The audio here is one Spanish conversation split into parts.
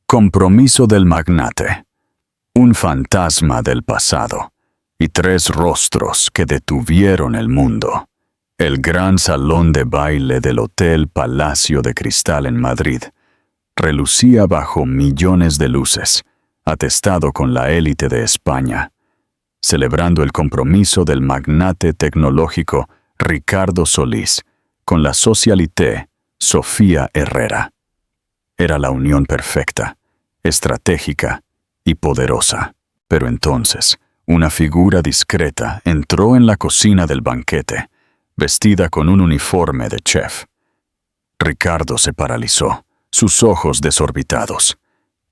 Compromiso del magnate. Un fantasma del pasado y 3 rostros que detuvieron el mundo. El gran salón de baile del Hotel Palacio de Cristal en Madrid relucía bajo millones de luces, atestado con la élite de España, celebrando el compromiso del magnate tecnológico Ricardo Solís con la socialité Sofía Herrera. Era la unión perfecta, estratégica y poderosa. Pero entonces, una figura discreta entró en la cocina del banquete, vestida con un uniforme de chef. Ricardo se paralizó, sus ojos desorbitados.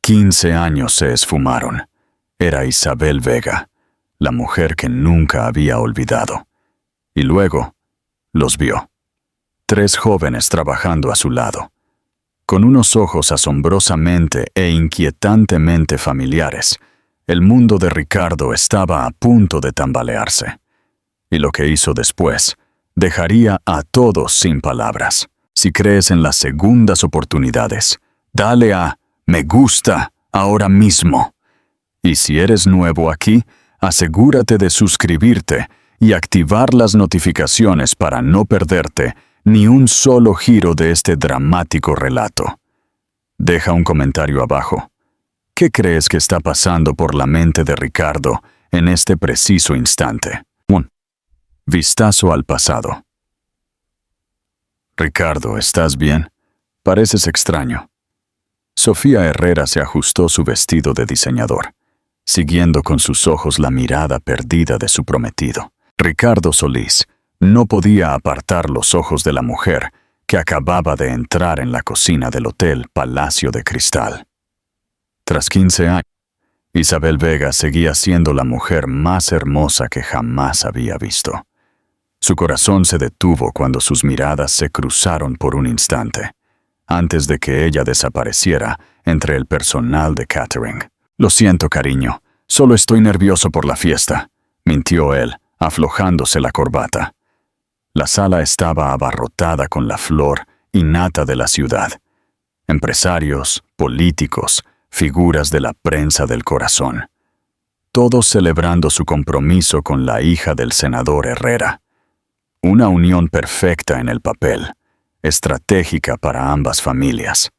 15 años se esfumaron. Era Isabel Vega, la mujer que nunca había olvidado. Y luego, los vio. 3 jóvenes trabajando a su lado, con unos ojos asombrosamente e inquietantemente familiares. El mundo de Ricardo estaba a punto de tambalearse. Y lo que hizo después dejaría a todos sin palabras. Si crees en las segundas oportunidades, dale a me gusta ahora mismo. Y si eres nuevo aquí, asegúrate de suscribirte y activar las notificaciones para no perderte ni un solo giro de este dramático relato. Deja un comentario abajo. ¿Qué crees que está pasando por la mente de Ricardo en este preciso instante? Un vistazo al pasado. Ricardo, ¿estás bien? Pareces extraño. Sofía Herrera se ajustó su vestido de diseñador, siguiendo con sus ojos la mirada perdida de su prometido. Ricardo Solís no podía apartar los ojos de la mujer que acababa de entrar en la cocina del Hotel Palacio de Cristal. Tras 15 años, Isabel Vega seguía siendo la mujer más hermosa que jamás había visto. Su corazón se detuvo cuando sus miradas se cruzaron por un instante, antes de que ella desapareciera entre el personal de catering. «Lo siento, cariño, solo estoy nervioso por la fiesta», mintió él, aflojándose la corbata. La sala estaba abarrotada con la flor y nata de la ciudad. Empresarios, políticos, figuras de la prensa del corazón. Todos celebrando su compromiso con la hija del senador Herrera. Una unión perfecta en el papel, estratégica para ambas familias.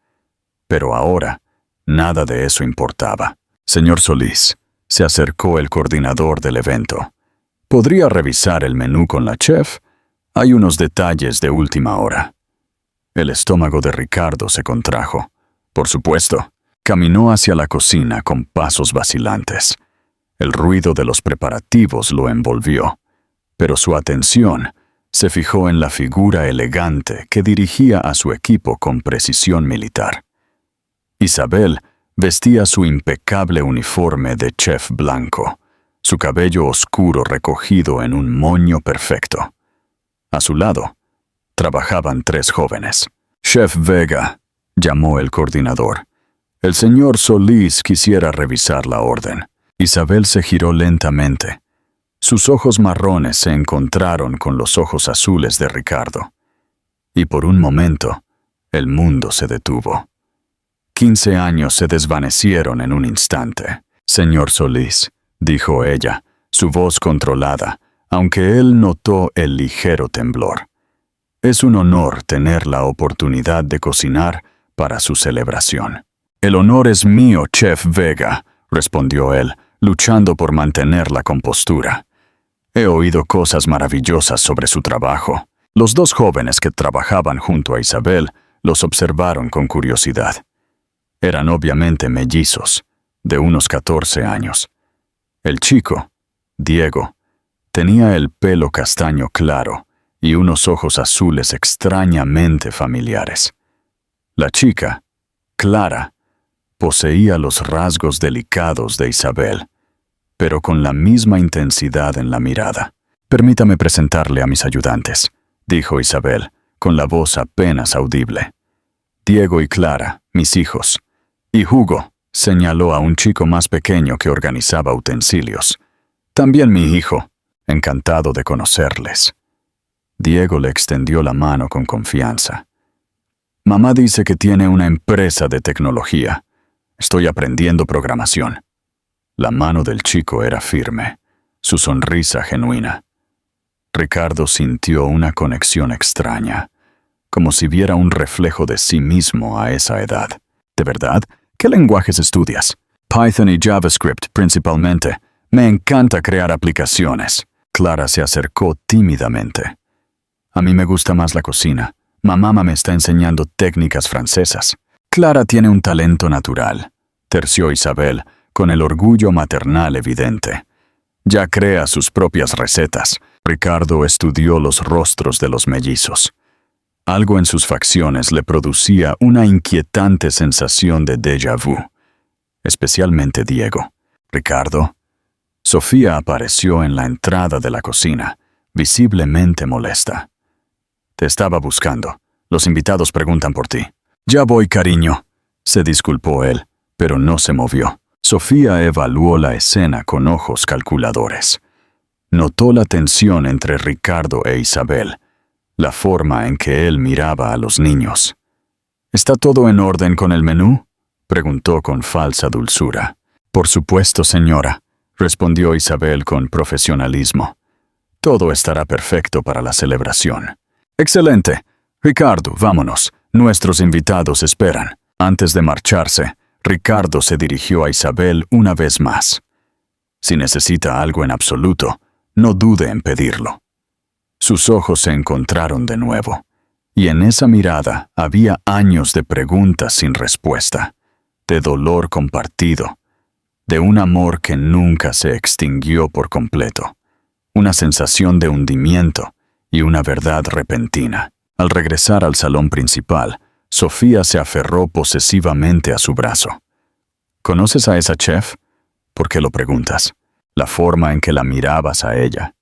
Pero ahora, nada de eso importaba. «Señor Solís», se acercó el coordinador del evento. «¿Podría revisar el menú con la chef? Hay unos detalles de última hora». El estómago de Ricardo se contrajo. Por supuesto. Caminó hacia la cocina con pasos vacilantes. El ruido de los preparativos lo envolvió, pero su atención se fijó en la figura elegante que dirigía a su equipo con precisión militar. Isabel vestía su impecable uniforme de chef blanco, su cabello oscuro recogido en un moño perfecto. A su lado, trabajaban 3 jóvenes. «Chef Vega», llamó el coordinador. «El señor Solís quisiera revisar la orden». Isabel se giró lentamente. Sus ojos marrones se encontraron con los ojos azules de Ricardo. Y por un momento, el mundo se detuvo. 15 años se desvanecieron en un instante. «Señor Solís», dijo ella, su voz controlada, aunque él notó el ligero temblor. «Es un honor tener la oportunidad de cocinar para su celebración». «El honor es mío, Chef Vega», respondió él, luchando por mantener la compostura. «He oído cosas maravillosas sobre su trabajo». Los 2 jóvenes que trabajaban junto a Isabel los observaron con curiosidad. Eran obviamente mellizos, de unos 14 años. El chico, Diego, tenía el pelo castaño claro y unos ojos azules extrañamente familiares. La chica, Clara, poseía los rasgos delicados de Isabel, pero con la misma intensidad en la mirada. «Permítame presentarle a mis ayudantes», dijo Isabel, con la voz apenas audible. «Diego y Clara, mis hijos. Y Hugo», señaló a un chico más pequeño que organizaba utensilios. «También mi hijo. Encantado de conocerles». Diego le extendió la mano con confianza. «Mamá dice que tiene una empresa de tecnología. Estoy aprendiendo programación. La mano del chico era firme, su sonrisa genuina. Ricardo sintió una conexión extraña, como si viera un reflejo de sí mismo a esa edad. ¿De verdad? ¿Qué lenguajes estudias? Python y JavaScript principalmente. Me encanta crear aplicaciones. Clara se acercó tímidamente. A mí me gusta más la cocina. Mamá me está enseñando técnicas francesas. Clara tiene un talento natural, terció Isabel, con el orgullo maternal evidente. Ya crea sus propias recetas. Ricardo estudió los rostros de los mellizos. Algo en sus facciones le producía una inquietante sensación de déjà vu, especialmente Diego. Ricardo. Sofía apareció en la entrada de la cocina, visiblemente molesta. Te estaba buscando. Los invitados preguntan por ti. Ya voy, cariño, se disculpó él, pero no se movió. Sofía evaluó la escena con ojos calculadores. Notó la tensión entre Ricardo e Isabel, la forma en que él miraba a los niños. ¿Está todo en orden con el menú?, preguntó con falsa dulzura. Por supuesto, señora, respondió Isabel con profesionalismo. Todo estará perfecto para la celebración. Excelente. Ricardo, vámonos. Nuestros invitados esperan. Antes de marcharse, Ricardo se dirigió a Isabel una vez más. Si necesita algo en absoluto, no dude en pedirlo. Sus ojos se encontraron de nuevo, y en esa mirada había años de preguntas sin respuesta, de dolor compartido, de un amor que nunca se extinguió por completo, una sensación de hundimiento y una verdad repentina. Al regresar al salón principal, Sofía se aferró posesivamente a su brazo. ¿Conoces a esa chef? ¿Por qué lo preguntas? La forma en que la mirabas a ella.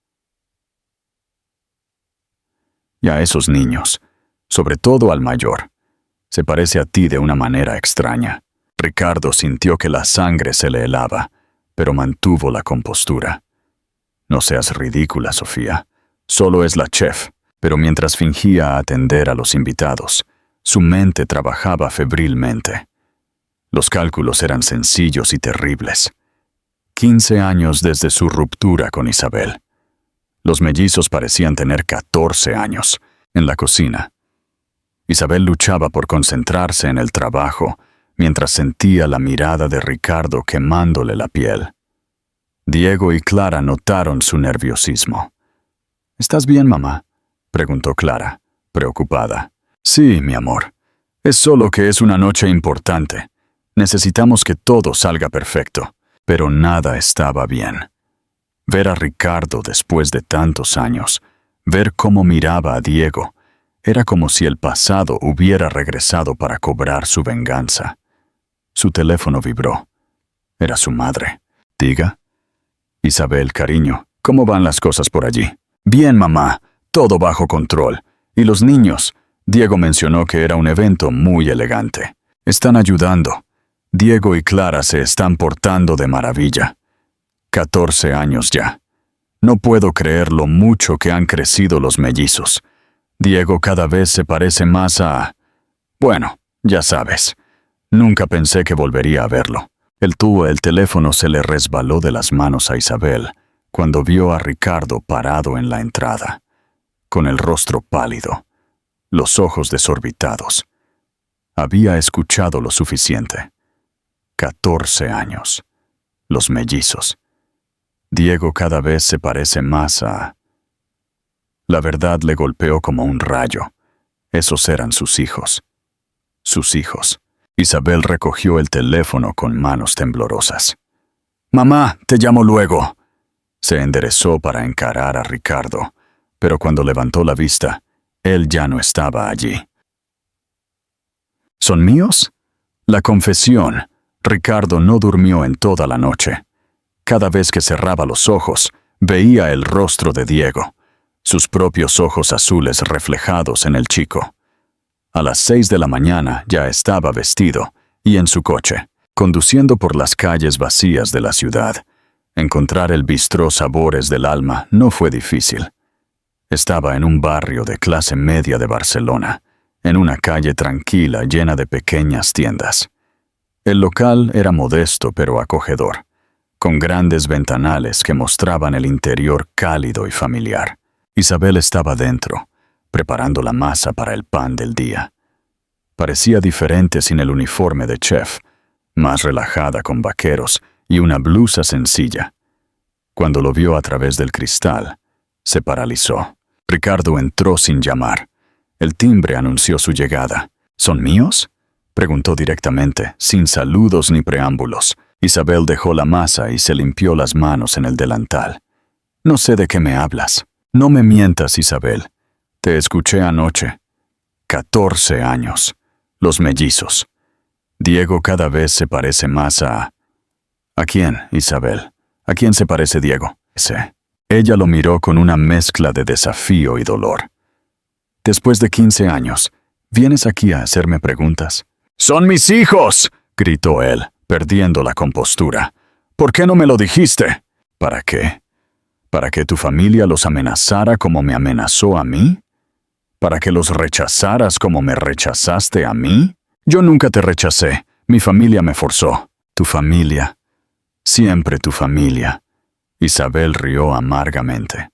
Y a esos niños, sobre todo al mayor. Se parece a ti de una manera extraña. Ricardo sintió que la sangre se le helaba, pero mantuvo la compostura. No seas ridícula, Sofía. Solo es la chef. Pero mientras fingía atender a los invitados, su mente trabajaba febrilmente. Los cálculos eran sencillos y terribles. 15 años desde su ruptura con Isabel. Los mellizos parecían tener 14 años, en la cocina. Isabel luchaba por concentrarse en el trabajo, mientras sentía la mirada de Ricardo quemándole la piel. Diego y Clara notaron su nerviosismo. ¿Estás bien, mamá?, preguntó Clara, preocupada. Sí, mi amor. Es solo que es una noche importante. Necesitamos que todo salga perfecto. Pero nada estaba bien. Ver a Ricardo después de tantos años, ver cómo miraba a Diego, era como si el pasado hubiera regresado para cobrar su venganza. Su teléfono vibró. Era su madre. Diga. Isabel, cariño, ¿cómo van las cosas por allí? Bien, mamá. Todo bajo control. ¿Y los niños? Diego mencionó que era un evento muy elegante. Están ayudando. Diego y Clara se están portando de maravilla. 14 años ya. No puedo creer lo mucho que han crecido los mellizos. Diego cada vez se parece más a... Bueno, ya sabes. Nunca pensé que volvería a verlo. El teléfono se le resbaló de las manos a Isabel cuando vio a Ricardo parado en la entrada, con el rostro pálido, los ojos desorbitados. Había escuchado lo suficiente. 14 años. Los mellizos. Diego cada vez se parece más a... La verdad le golpeó como un rayo. Esos eran sus hijos. Sus hijos. Isabel recogió el teléfono con manos temblorosas. «Mamá, te llamo luego». Se enderezó para encarar a Ricardo, pero cuando levantó la vista, él ya no estaba allí. ¿Son míos? La confesión. Ricardo no durmió en toda la noche. Cada vez que cerraba los ojos, veía el rostro de Diego, sus propios ojos azules reflejados en el chico. A las 6 de la mañana ya estaba vestido y en su coche, conduciendo por las calles vacías de la ciudad. Encontrar el bistró Sabores del Alma no fue difícil. Estaba en un barrio de clase media de Barcelona, en una calle tranquila llena de pequeñas tiendas. El local era modesto pero acogedor, con grandes ventanales que mostraban el interior cálido y familiar. Isabel estaba dentro, preparando la masa para el pan del día. Parecía diferente sin el uniforme de chef, más relajada con vaqueros y una blusa sencilla. Cuando lo vio a través del cristal, se paralizó. Ricardo entró sin llamar. El timbre anunció su llegada. ¿Son míos?, preguntó directamente, sin saludos ni preámbulos. Isabel dejó la masa y se limpió las manos en el delantal. No sé de qué me hablas. No me mientas, Isabel. Te escuché anoche. 14 años. Los mellizos. Diego cada vez se parece más a... ¿A quién, Isabel? ¿A quién se parece Diego? Ella lo miró con una mezcla de desafío y dolor. Después de 15 años, ¿vienes aquí a hacerme preguntas? ¡Son mis hijos!, gritó él, perdiendo la compostura. ¿Por qué no me lo dijiste? ¿Para qué? ¿Para que tu familia los amenazara como me amenazó a mí? ¿Para que los rechazaras como me rechazaste a mí? Yo nunca te rechacé. Mi familia me forzó. Tu familia. Siempre tu familia. Isabel rió amargamente.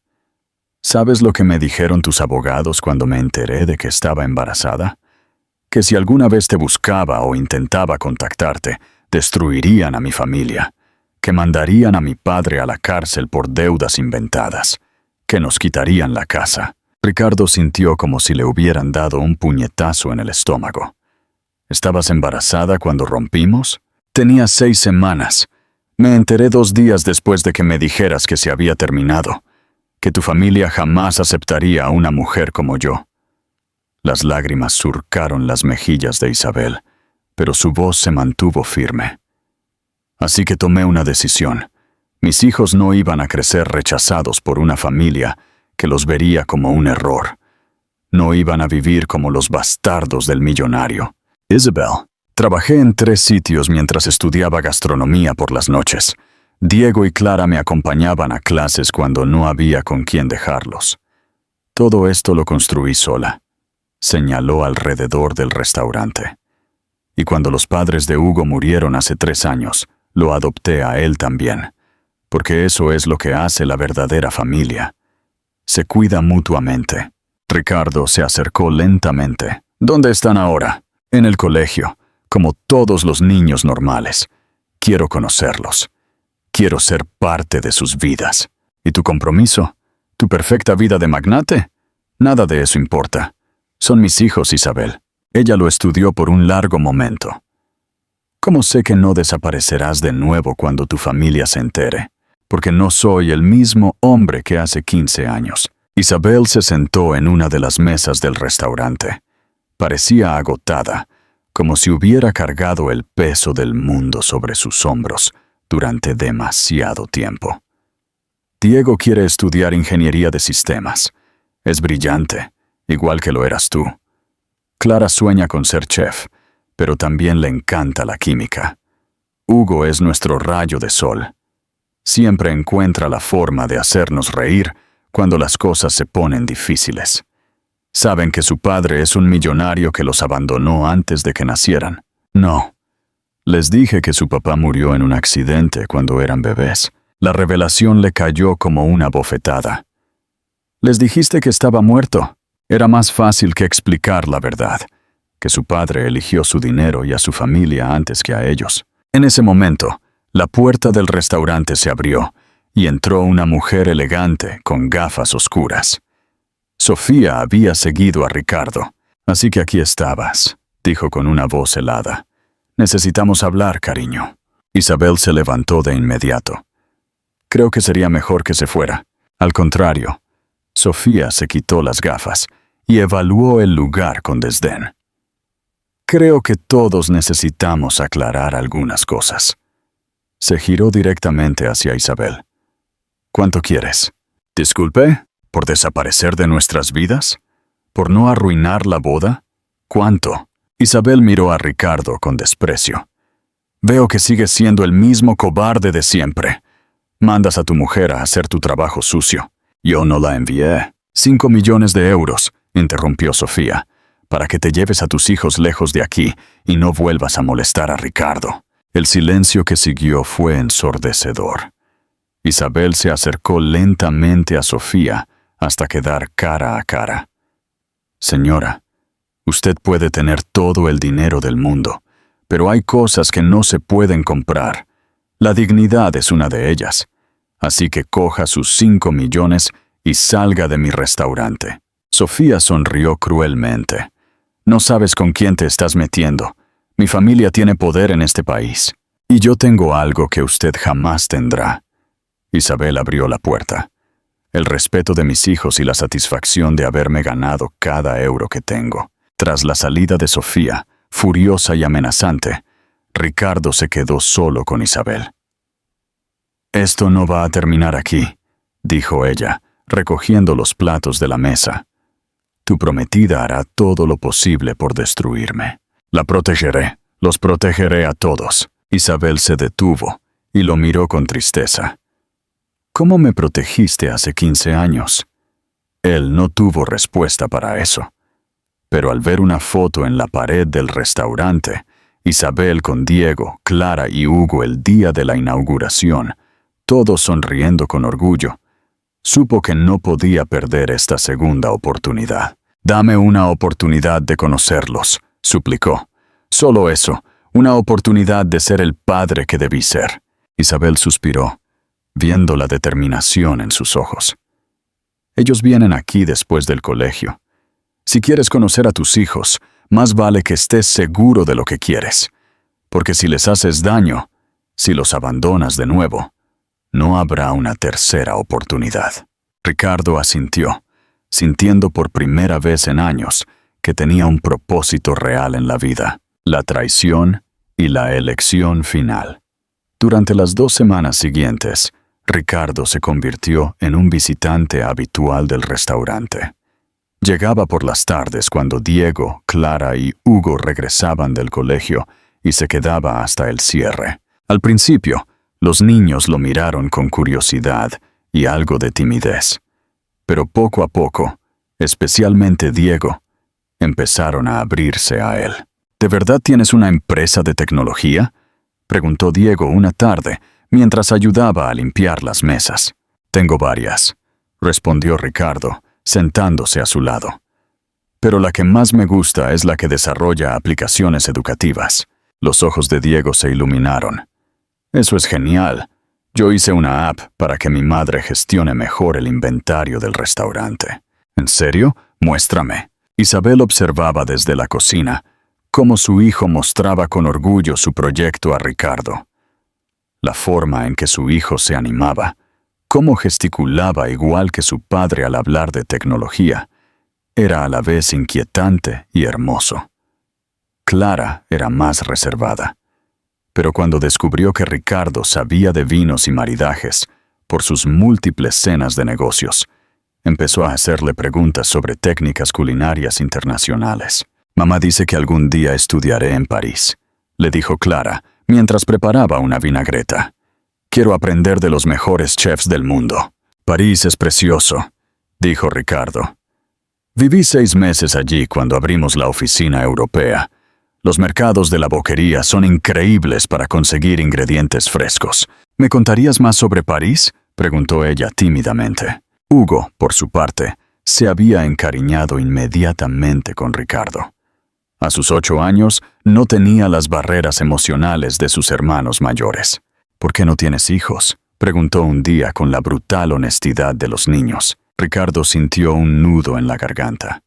¿Sabes lo que me dijeron tus abogados cuando me enteré de que estaba embarazada? Que si alguna vez te buscaba o intentaba contactarte, destruirían a mi familia, que mandarían a mi padre a la cárcel por deudas inventadas, que nos quitarían la casa. Ricardo sintió como si le hubieran dado un puñetazo en el estómago. ¿Estabas embarazada cuando rompimos? Tenía 6 semanas. Me enteré 2 días después de que me dijeras que se había terminado, que tu familia jamás aceptaría a una mujer como yo. Las lágrimas surcaron las mejillas de Isabel, pero su voz se mantuvo firme. Así que tomé una decisión. Mis hijos no iban a crecer rechazados por una familia que los vería como un error. No iban a vivir como los bastardos del millonario. Isabel, trabajé en 3 sitios mientras estudiaba gastronomía por las noches. Diego y Clara me acompañaban a clases cuando no había con quién dejarlos. Todo esto lo construí sola. Señaló alrededor del restaurante. Y cuando los padres de Hugo murieron hace 3 años, lo adopté a él también, porque eso es lo que hace la verdadera familia. Se cuida mutuamente. Ricardo se acercó lentamente. ¿Dónde están ahora? En el colegio, como todos los niños normales. Quiero conocerlos. Quiero ser parte de sus vidas. ¿Y tu compromiso? ¿Tu perfecta vida de magnate? Nada de eso importa. Son mis hijos, Isabel. Ella lo estudió por un largo momento. ¿Cómo sé que no desaparecerás de nuevo cuando tu familia se entere? Porque no soy el mismo hombre que hace 15 años. Isabel se sentó en una de las mesas del restaurante. Parecía agotada, como si hubiera cargado el peso del mundo sobre sus hombros durante demasiado tiempo. Diego quiere estudiar ingeniería de sistemas. Es brillante, igual que lo eras tú. Clara sueña con ser chef, pero también le encanta la química. Hugo es nuestro rayo de sol. Siempre encuentra la forma de hacernos reír cuando las cosas se ponen difíciles. Saben que su padre es un millonario que los abandonó antes de que nacieran. No. Les dije que su papá murió en un accidente cuando eran bebés. La revelación le cayó como una bofetada. Les dijiste que estaba muerto. Era más fácil que explicar la verdad, que su padre eligió su dinero y a su familia antes que a ellos. En ese momento, la puerta del restaurante se abrió y entró una mujer elegante con gafas oscuras. Sofía había seguido a Ricardo. Así que aquí estabas, dijo con una voz helada. Necesitamos hablar, cariño. Isabel se levantó de inmediato. Creo que sería mejor que se fuera. Al contrario, Sofía se quitó las gafas y evaluó el lugar con desdén. Creo que todos necesitamos aclarar algunas cosas. Se giró directamente hacia Isabel. ¿Cuánto quieres? Disculpe, ¿por desaparecer de nuestras vidas? ¿Por no arruinar la boda? ¿Cuánto? Isabel miró a Ricardo con desprecio. Veo que sigues siendo el mismo cobarde de siempre. Mandas a tu mujer a hacer tu trabajo sucio. Yo no la envié. 5 millones de euros, interrumpió Sofía. para que te lleves a tus hijos lejos de aquí y no vuelvas a molestar a Ricardo. El silencio que siguió fue ensordecedor. Isabel se acercó lentamente a Sofía hasta quedar cara a cara. Señora, usted puede tener todo el dinero del mundo, pero hay cosas que no se pueden comprar. La dignidad es una de ellas. Así que coja sus 5 millones y salga de mi restaurante. Sofía sonrió cruelmente. No sabes con quién te estás metiendo. Mi familia tiene poder en este país. Y yo tengo algo que usted jamás tendrá. Isabel abrió la puerta. El respeto de mis hijos y la satisfacción de haberme ganado cada euro que tengo. Tras la salida de Sofía, furiosa y amenazante, Ricardo se quedó solo con Isabel. «Esto no va a terminar aquí», dijo ella, recogiendo los platos de la mesa. «Tu prometida hará todo lo posible por destruirme. La protegeré, los protegeré a todos». Isabel se detuvo y lo miró con tristeza. «¿Cómo me protegiste hace 15 años?» Él no tuvo respuesta para eso. Pero al ver una foto en la pared del restaurante, Isabel con Diego, Clara y Hugo el día de la inauguración, todos sonriendo con orgullo, supo que no podía perder esta segunda oportunidad. «Dame una oportunidad de conocerlos», suplicó. «Solo eso, una oportunidad de ser el padre que debí ser». Isabel suspiró, viendo la determinación en sus ojos. «Ellos vienen aquí después del colegio. Si quieres conocer a tus hijos, más vale que estés seguro de lo que quieres, porque si les haces daño, si los abandonas de nuevo, no habrá una tercera oportunidad». Ricardo asintió, sintiendo por primera vez en años que tenía un propósito real en la vida, la traición y la elección final. Durante las 2 semanas siguientes, Ricardo se convirtió en un visitante habitual del restaurante. Llegaba por las tardes cuando Diego, Clara y Hugo regresaban del colegio y se quedaba hasta el cierre. Al principio, los niños lo miraron con curiosidad y algo de timidez. Pero poco a poco, especialmente Diego, empezaron a abrirse a él. «¿De verdad tienes una empresa de tecnología?», preguntó Diego una tarde mientras ayudaba a limpiar las mesas. «Tengo varias», respondió Ricardo, sentándose a su lado. «Pero la que más me gusta es la que desarrolla aplicaciones educativas». Los ojos de Diego se iluminaron. «Eso es genial. Yo hice una app para que mi madre gestione mejor el inventario del restaurante». «¿En serio? Muéstrame». Isabel observaba desde la cocina cómo su hijo mostraba con orgullo su proyecto a Ricardo. La forma en que su hijo se animaba, cómo gesticulaba igual que su padre al hablar de tecnología, era a la vez inquietante y hermoso. Clara era más reservada. Pero cuando descubrió que Ricardo sabía de vinos y maridajes por sus múltiples cenas de negocios, empezó a hacerle preguntas sobre técnicas culinarias internacionales. «Mamá dice que algún día estudiaré en París», le dijo Clara mientras preparaba una vinagreta. «Quiero aprender de los mejores chefs del mundo». «París es precioso», dijo Ricardo. «Viví 6 meses allí cuando abrimos la oficina europea. Los mercados de la boquería son increíbles para conseguir ingredientes frescos». «¿Me contarías más sobre París?», preguntó ella tímidamente. Hugo, por su parte, se había encariñado inmediatamente con Ricardo. A sus 8 años, no tenía las barreras emocionales de sus hermanos mayores. «¿Por qué no tienes hijos?», preguntó un día con la brutal honestidad de los niños. Ricardo sintió un nudo en la garganta.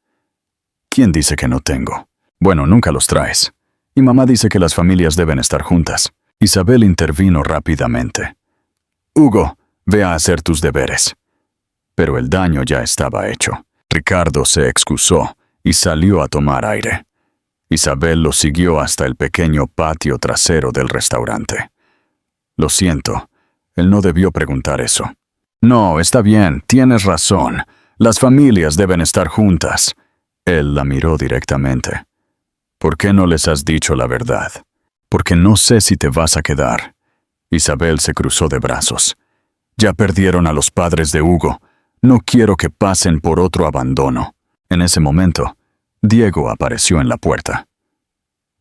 «¿Quién dice que no tengo? Bueno, nunca los traes. Y mamá dice que las familias deben estar juntas». Isabel intervino rápidamente. «Hugo, ve a hacer tus deberes». Pero el daño ya estaba hecho. Ricardo se excusó y salió a tomar aire. Isabel lo siguió hasta el pequeño patio trasero del restaurante. «Lo siento, él no debió preguntar eso». «No, está bien, tienes razón. Las familias deben estar juntas». Él la miró directamente. «¿Por qué no les has dicho la verdad?» «Porque no sé si te vas a quedar». Isabel se cruzó de brazos. «Ya perdieron a los padres de Hugo. No quiero que pasen por otro abandono». En ese momento, Diego apareció en la puerta.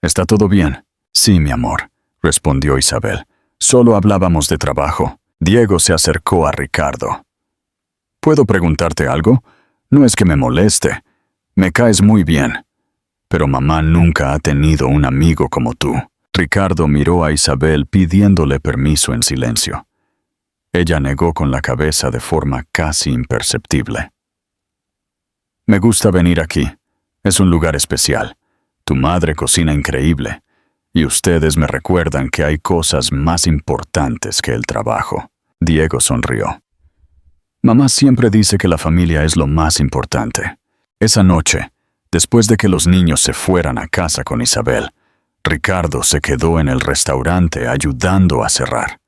¿Está todo bien? Sí, mi amor, respondió Isabel. Solo hablábamos de trabajo. Diego se acercó a Ricardo. ¿Puedo preguntarte algo? No es que me moleste. Me caes muy bien. Pero mamá nunca ha tenido un amigo como tú. Ricardo miró a Isabel pidiéndole permiso en silencio. Ella negó con la cabeza de forma casi imperceptible. Me gusta venir aquí. Es un lugar especial. Tu madre cocina increíble. Y ustedes me recuerdan que hay cosas más importantes que el trabajo. Diego sonrió. Mamá siempre dice que la familia es lo más importante. Esa noche, después de que los niños se fueran a casa con Isabel, Ricardo se quedó en el restaurante ayudando a cerrar.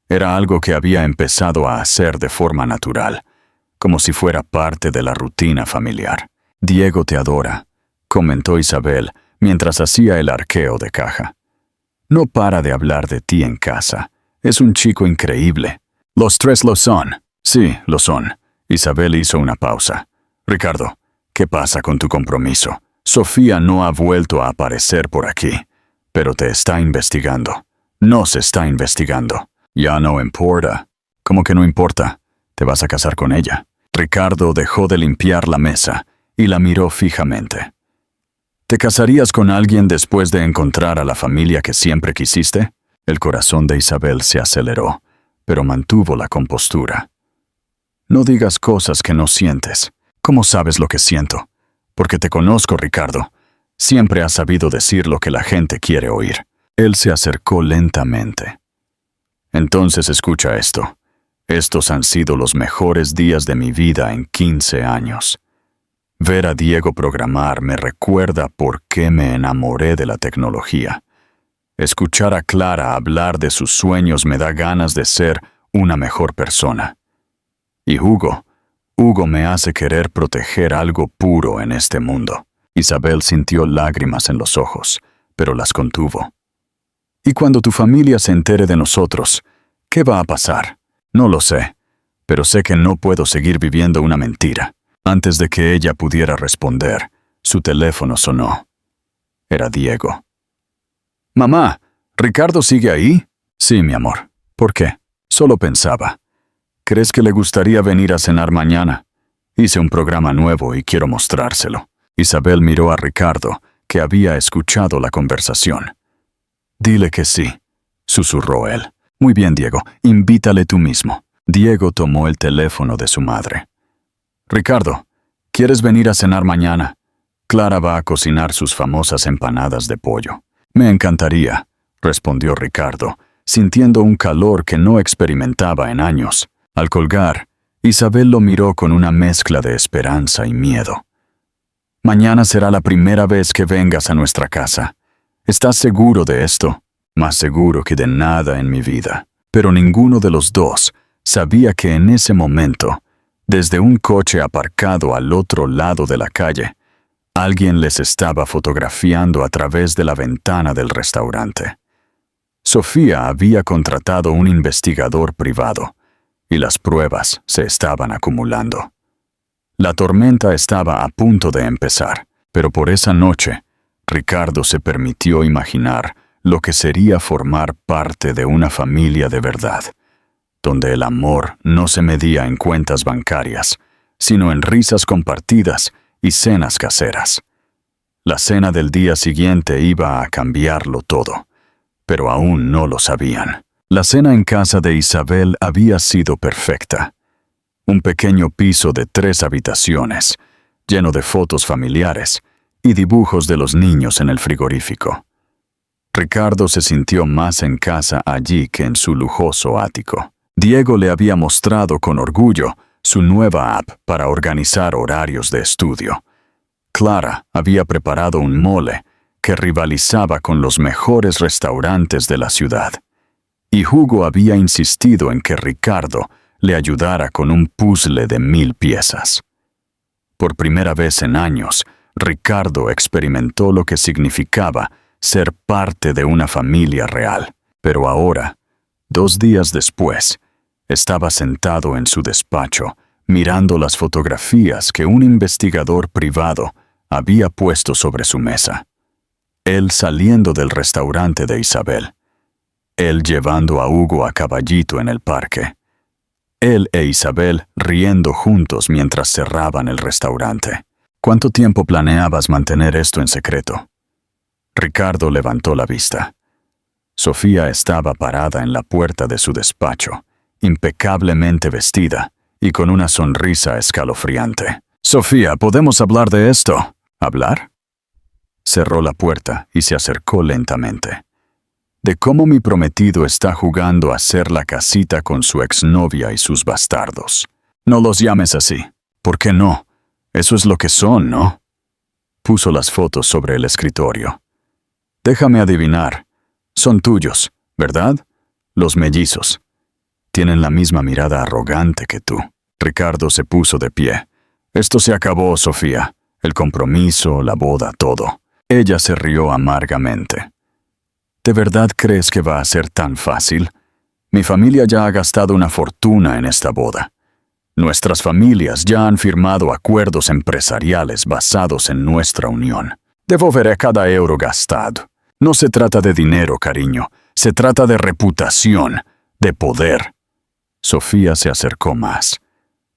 Era algo que había empezado a hacer de forma natural, como si fuera parte de la rutina familiar. Diego te adora, comentó Isabel mientras hacía el arqueo de caja. No para de hablar de ti en casa. Es un chico increíble. Los tres lo son. Sí, lo son. Isabel hizo una pausa. Ricardo, ¿qué pasa con tu compromiso? Sofía no ha vuelto a aparecer por aquí, pero te está investigando. Nos está investigando. Ya no importa. ¿Cómo que no importa? Te vas a casar con ella. Ricardo dejó de limpiar la mesa y la miró fijamente. ¿Te casarías con alguien después de encontrar a la familia que siempre quisiste? El corazón de Isabel se aceleró, pero mantuvo la compostura. No digas cosas que no sientes. ¿Cómo sabes lo que siento? Porque te conozco, Ricardo. Siempre has sabido decir lo que la gente quiere oír. Él se acercó lentamente. Entonces escucha esto. Estos han sido los mejores días de mi vida en 15 años. Ver a Diego programar me recuerda por qué me enamoré de la tecnología. Escuchar a Clara hablar de sus sueños me da ganas de ser una mejor persona. Y Hugo me hace querer proteger algo puro en este mundo. Isabel sintió lágrimas en los ojos, pero las contuvo. ¿Y cuando tu familia se entere de nosotros, qué va a pasar? No lo sé, pero sé que no puedo seguir viviendo una mentira. Antes de que ella pudiera responder, su teléfono sonó. Era Diego. «Mamá, ¿Ricardo sigue ahí?» «Sí, mi amor. ¿Por qué?» «Solo pensaba. ¿Crees que le gustaría venir a cenar mañana? Hice un programa nuevo y quiero mostrárselo». Isabel miró a Ricardo, que había escuchado la conversación. «Dile que sí», susurró él. «Muy bien, Diego, invítale tú mismo». Diego tomó el teléfono de su madre. «Ricardo, ¿quieres venir a cenar mañana? Clara va a cocinar sus famosas empanadas de pollo». «Me encantaría», respondió Ricardo, sintiendo un calor que no experimentaba en años. Al colgar, Isabel lo miró con una mezcla de esperanza y miedo. «Mañana será la primera vez que vengas a nuestra casa. ¿Estás seguro de esto?» «Más seguro que de nada en mi vida». Pero ninguno de los dos sabía que en ese momento, desde un coche aparcado al otro lado de la calle, alguien les estaba fotografiando a través de la ventana del restaurante. Sofía había contratado un investigador privado, y las pruebas se estaban acumulando. La tormenta estaba a punto de empezar, pero por esa noche, Ricardo se permitió imaginar lo que sería formar parte de una familia de verdad, donde el amor no se medía en cuentas bancarias, sino en risas compartidas y cenas caseras. La cena del día siguiente iba a cambiarlo todo, pero aún no lo sabían. La cena en casa de Isabel había sido perfecta. Un pequeño piso de 3 habitaciones, lleno de fotos familiares y dibujos de los niños en el frigorífico. Ricardo se sintió más en casa allí que en su lujoso ático. Diego le había mostrado con orgullo su nueva app para organizar horarios de estudio. Clara había preparado un mole que rivalizaba con los mejores restaurantes de la ciudad. Y Hugo había insistido en que Ricardo le ayudara con un puzzle de 1000 piezas. Por primera vez en años, Ricardo experimentó lo que significaba ser parte de una familia real. Pero ahora, 2 días después, estaba sentado en su despacho, mirando las fotografías que un investigador privado había puesto sobre su mesa. Él saliendo del restaurante de Isabel. Él llevando a Hugo a caballito en el parque. Él e Isabel riendo juntos mientras cerraban el restaurante. ¿Cuánto tiempo planeabas mantener esto en secreto? Ricardo levantó la vista. Sofía estaba parada en la puerta de su despacho, impecablemente vestida y con una sonrisa escalofriante. «Sofía, ¿podemos hablar de esto?» ¿Hablar? Cerró la puerta y se acercó lentamente. De cómo mi prometido está jugando a hacer la casita con su exnovia y sus bastardos. No los llames así. ¿Por qué no? Eso es lo que son, ¿no? Puso las fotos sobre el escritorio. Déjame adivinar. Son tuyos, ¿verdad? Los mellizos. Tienen la misma mirada arrogante que tú. Ricardo se puso de pie. Esto se acabó, Sofía. El compromiso, la boda, todo. Ella se rió amargamente. ¿De verdad crees que va a ser tan fácil? Mi familia ya ha gastado una fortuna en esta boda. Nuestras familias ya han firmado acuerdos empresariales basados en nuestra unión. Devolveré cada euro gastado. No se trata de dinero, cariño. Se trata de reputación, de poder. Sofía se acercó más.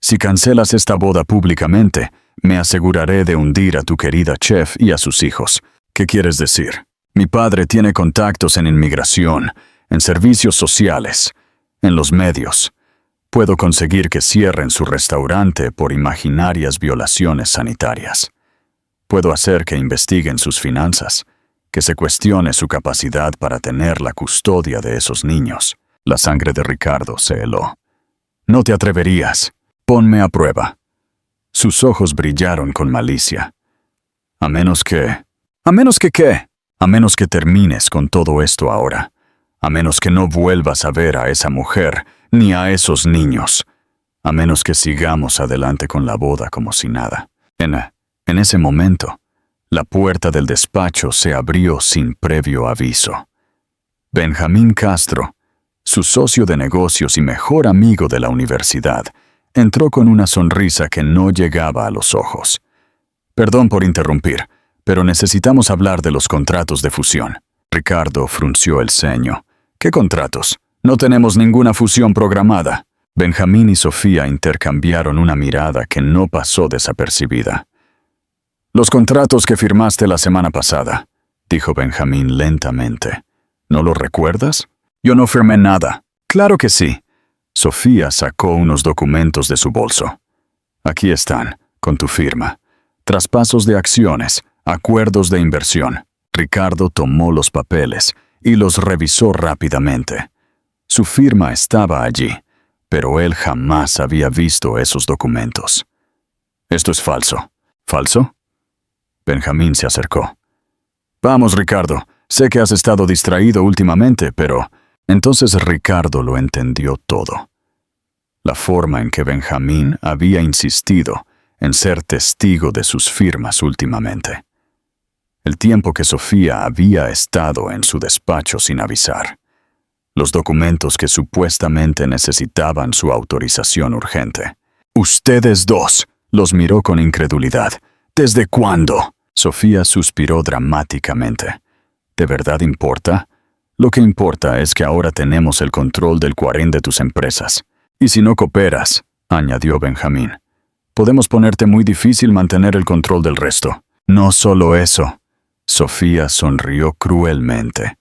Si cancelas esta boda públicamente, me aseguraré de hundir a tu querida chef y a sus hijos. ¿Qué quieres decir? Mi padre tiene contactos en inmigración, en servicios sociales, en los medios. Puedo conseguir que cierren su restaurante por imaginarias violaciones sanitarias. Puedo hacer que investiguen sus finanzas, que se cuestione su capacidad para tener la custodia de esos niños. La sangre de Ricardo se heló. No te atreverías. Ponme a prueba. Sus ojos brillaron con malicia. ¿A menos que qué? A menos que termines con todo esto ahora. A menos que no vuelvas a ver a esa mujer ni a esos niños. A menos que sigamos adelante con la boda como si nada. En ese momento, la puerta del despacho se abrió sin previo aviso. Benjamín Castro, su socio de negocios y mejor amigo de la universidad, entró con una sonrisa que no llegaba a los ojos. Perdón por interrumpir, pero necesitamos hablar de los contratos de fusión. Ricardo frunció el ceño. ¿Qué contratos? No tenemos ninguna fusión programada. Benjamín y Sofía intercambiaron una mirada que no pasó desapercibida. Los contratos que firmaste la semana pasada, dijo Benjamín lentamente. ¿No los recuerdas? Yo no firmé nada. Claro que sí. Sofía sacó unos documentos de su bolso. Aquí están, con tu firma. Traspasos de acciones, acuerdos de inversión. Ricardo tomó los papeles y los revisó rápidamente. Su firma estaba allí, pero él jamás había visto esos documentos. Esto es falso. ¿Falso? Benjamín se acercó. Vamos, Ricardo. Sé que has estado distraído últimamente, pero... Entonces Ricardo lo entendió todo. La forma en que Benjamín había insistido en ser testigo de sus firmas últimamente. El tiempo que Sofía había estado en su despacho sin avisar. Los documentos que supuestamente necesitaban su autorización urgente. «Ustedes dos», los miró con incredulidad. «¿Desde cuándo?» Sofía suspiró dramáticamente. ¿De verdad importa? Lo que importa es que ahora tenemos el control del 40 de tus empresas. Y si no cooperas, añadió Benjamín, podemos ponerte muy difícil mantener el control del resto. No solo eso. Sofía sonrió cruelmente.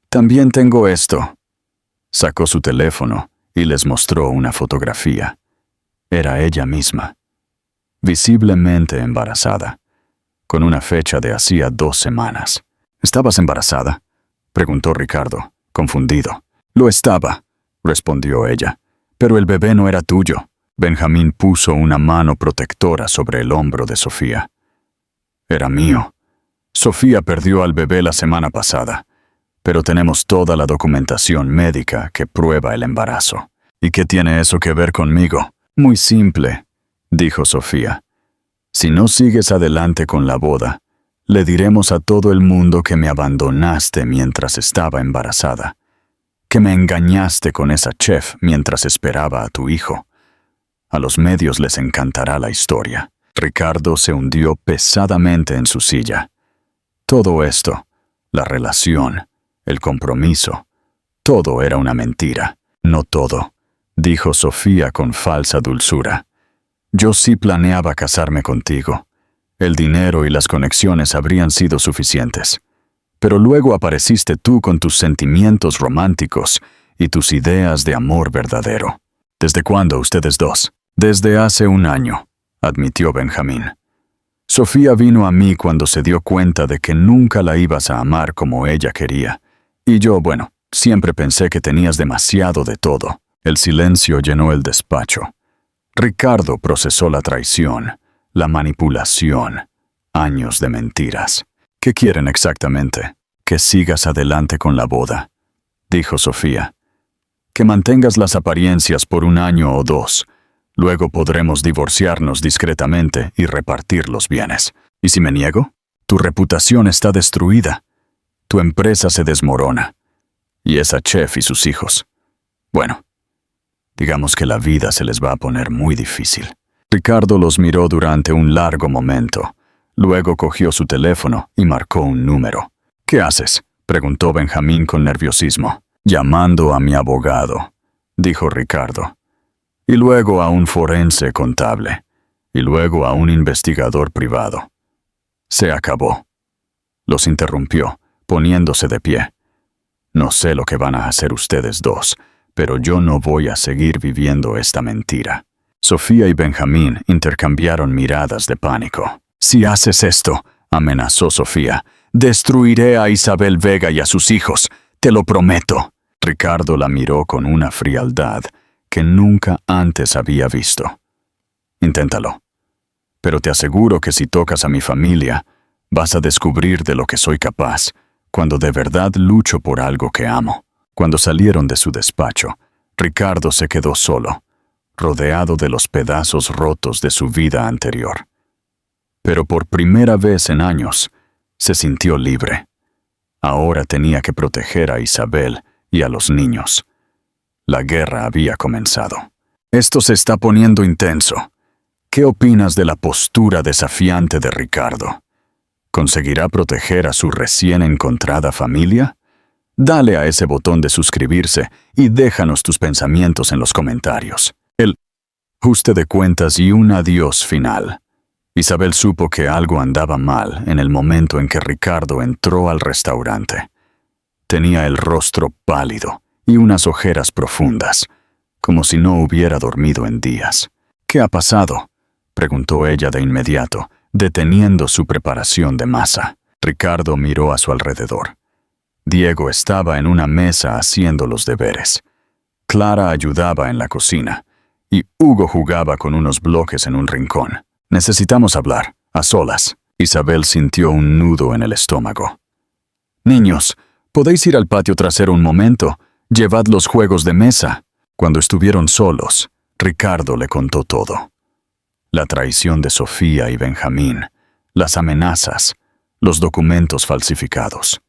También tengo esto. Sacó su teléfono y les mostró una fotografía. Era ella misma, visiblemente embarazada, con una fecha de hacía 2 semanas. ¿Estabas embarazada?, preguntó Ricardo, confundido. Lo estaba, respondió ella, pero el bebé no era tuyo. Benjamín puso una mano protectora sobre el hombro de Sofía. Era mío. Sofía perdió al bebé la semana pasada, pero tenemos toda la documentación médica que prueba el embarazo. ¿Y qué tiene eso que ver conmigo? Muy simple, dijo Sofía. Si no sigues adelante con la boda, le diremos a todo el mundo que me abandonaste mientras estaba embarazada, que me engañaste con esa chef mientras esperaba a tu hijo. A los medios les encantará la historia. Ricardo se hundió pesadamente en su silla. Todo esto, la relación, el compromiso, todo era una mentira. No todo, dijo Sofía con falsa dulzura. Yo sí planeaba casarme contigo. El dinero y las conexiones habrían sido suficientes. Pero luego apareciste tú con tus sentimientos románticos y tus ideas de amor verdadero. ¿Desde cuándo ustedes dos? Desde hace un año, admitió Benjamín. Sofía vino a mí cuando se dio cuenta de que nunca la ibas a amar como ella quería. Y yo, bueno, siempre pensé que tenías demasiado de todo. El silencio llenó el despacho. Ricardo procesó la traición, la manipulación, años de mentiras. ¿Qué quieren exactamente? Que sigas adelante con la boda, dijo Sofía. Que mantengas las apariencias por un año o dos. Luego podremos divorciarnos discretamente y repartir los bienes. ¿Y si me niego? Tu reputación está destruida. Tu empresa se desmorona. Y esa chef y sus hijos. Bueno, digamos que la vida se les va a poner muy difícil. Ricardo los miró durante un largo momento. Luego cogió su teléfono y marcó un número. ¿Qué haces?, preguntó Benjamín con nerviosismo. Llamando a mi abogado, dijo Ricardo. Y luego a un forense contable. Y luego a un investigador privado. Se acabó. Los interrumpió, poniéndose de pie. No sé lo que van a hacer ustedes dos, pero yo no voy a seguir viviendo esta mentira. Sofía y Benjamín intercambiaron miradas de pánico. Si haces esto, amenazó Sofía, destruiré a Isabel Vega y a sus hijos, te lo prometo. Ricardo la miró con una frialdad que nunca antes había visto. Inténtalo. Pero te aseguro que si tocas a mi familia, vas a descubrir de lo que soy capaz, cuando de verdad lucho por algo que amo. Cuando salieron de su despacho, Ricardo se quedó solo, rodeado de los pedazos rotos de su vida anterior. Pero por primera vez en años, se sintió libre. Ahora tenía que proteger a Isabel y a los niños. La guerra había comenzado. Esto se está poniendo intenso. ¿Qué opinas de la postura desafiante de Ricardo? ¿Conseguirá proteger a su recién encontrada familia? Dale a ese botón de suscribirse y déjanos tus pensamientos en los comentarios. El ajuste de cuentas y un adiós final. Isabel supo que algo andaba mal en el momento en que Ricardo entró al restaurante. Tenía el rostro pálido y unas ojeras profundas, como si no hubiera dormido en días. ¿Qué ha pasado?, preguntó ella de inmediato, deteniendo su preparación de masa. Ricardo miró a su alrededor. Diego estaba en una mesa haciendo los deberes. Clara ayudaba en la cocina, y Hugo jugaba con unos bloques en un rincón. Necesitamos hablar, a solas. Isabel sintió un nudo en el estómago. Niños, ¿podéis ir al patio trasero un momento? Llevad los juegos de mesa. Cuando estuvieron solos, Ricardo le contó todo. La traición de Sofía y Benjamín, las amenazas, los documentos falsificados.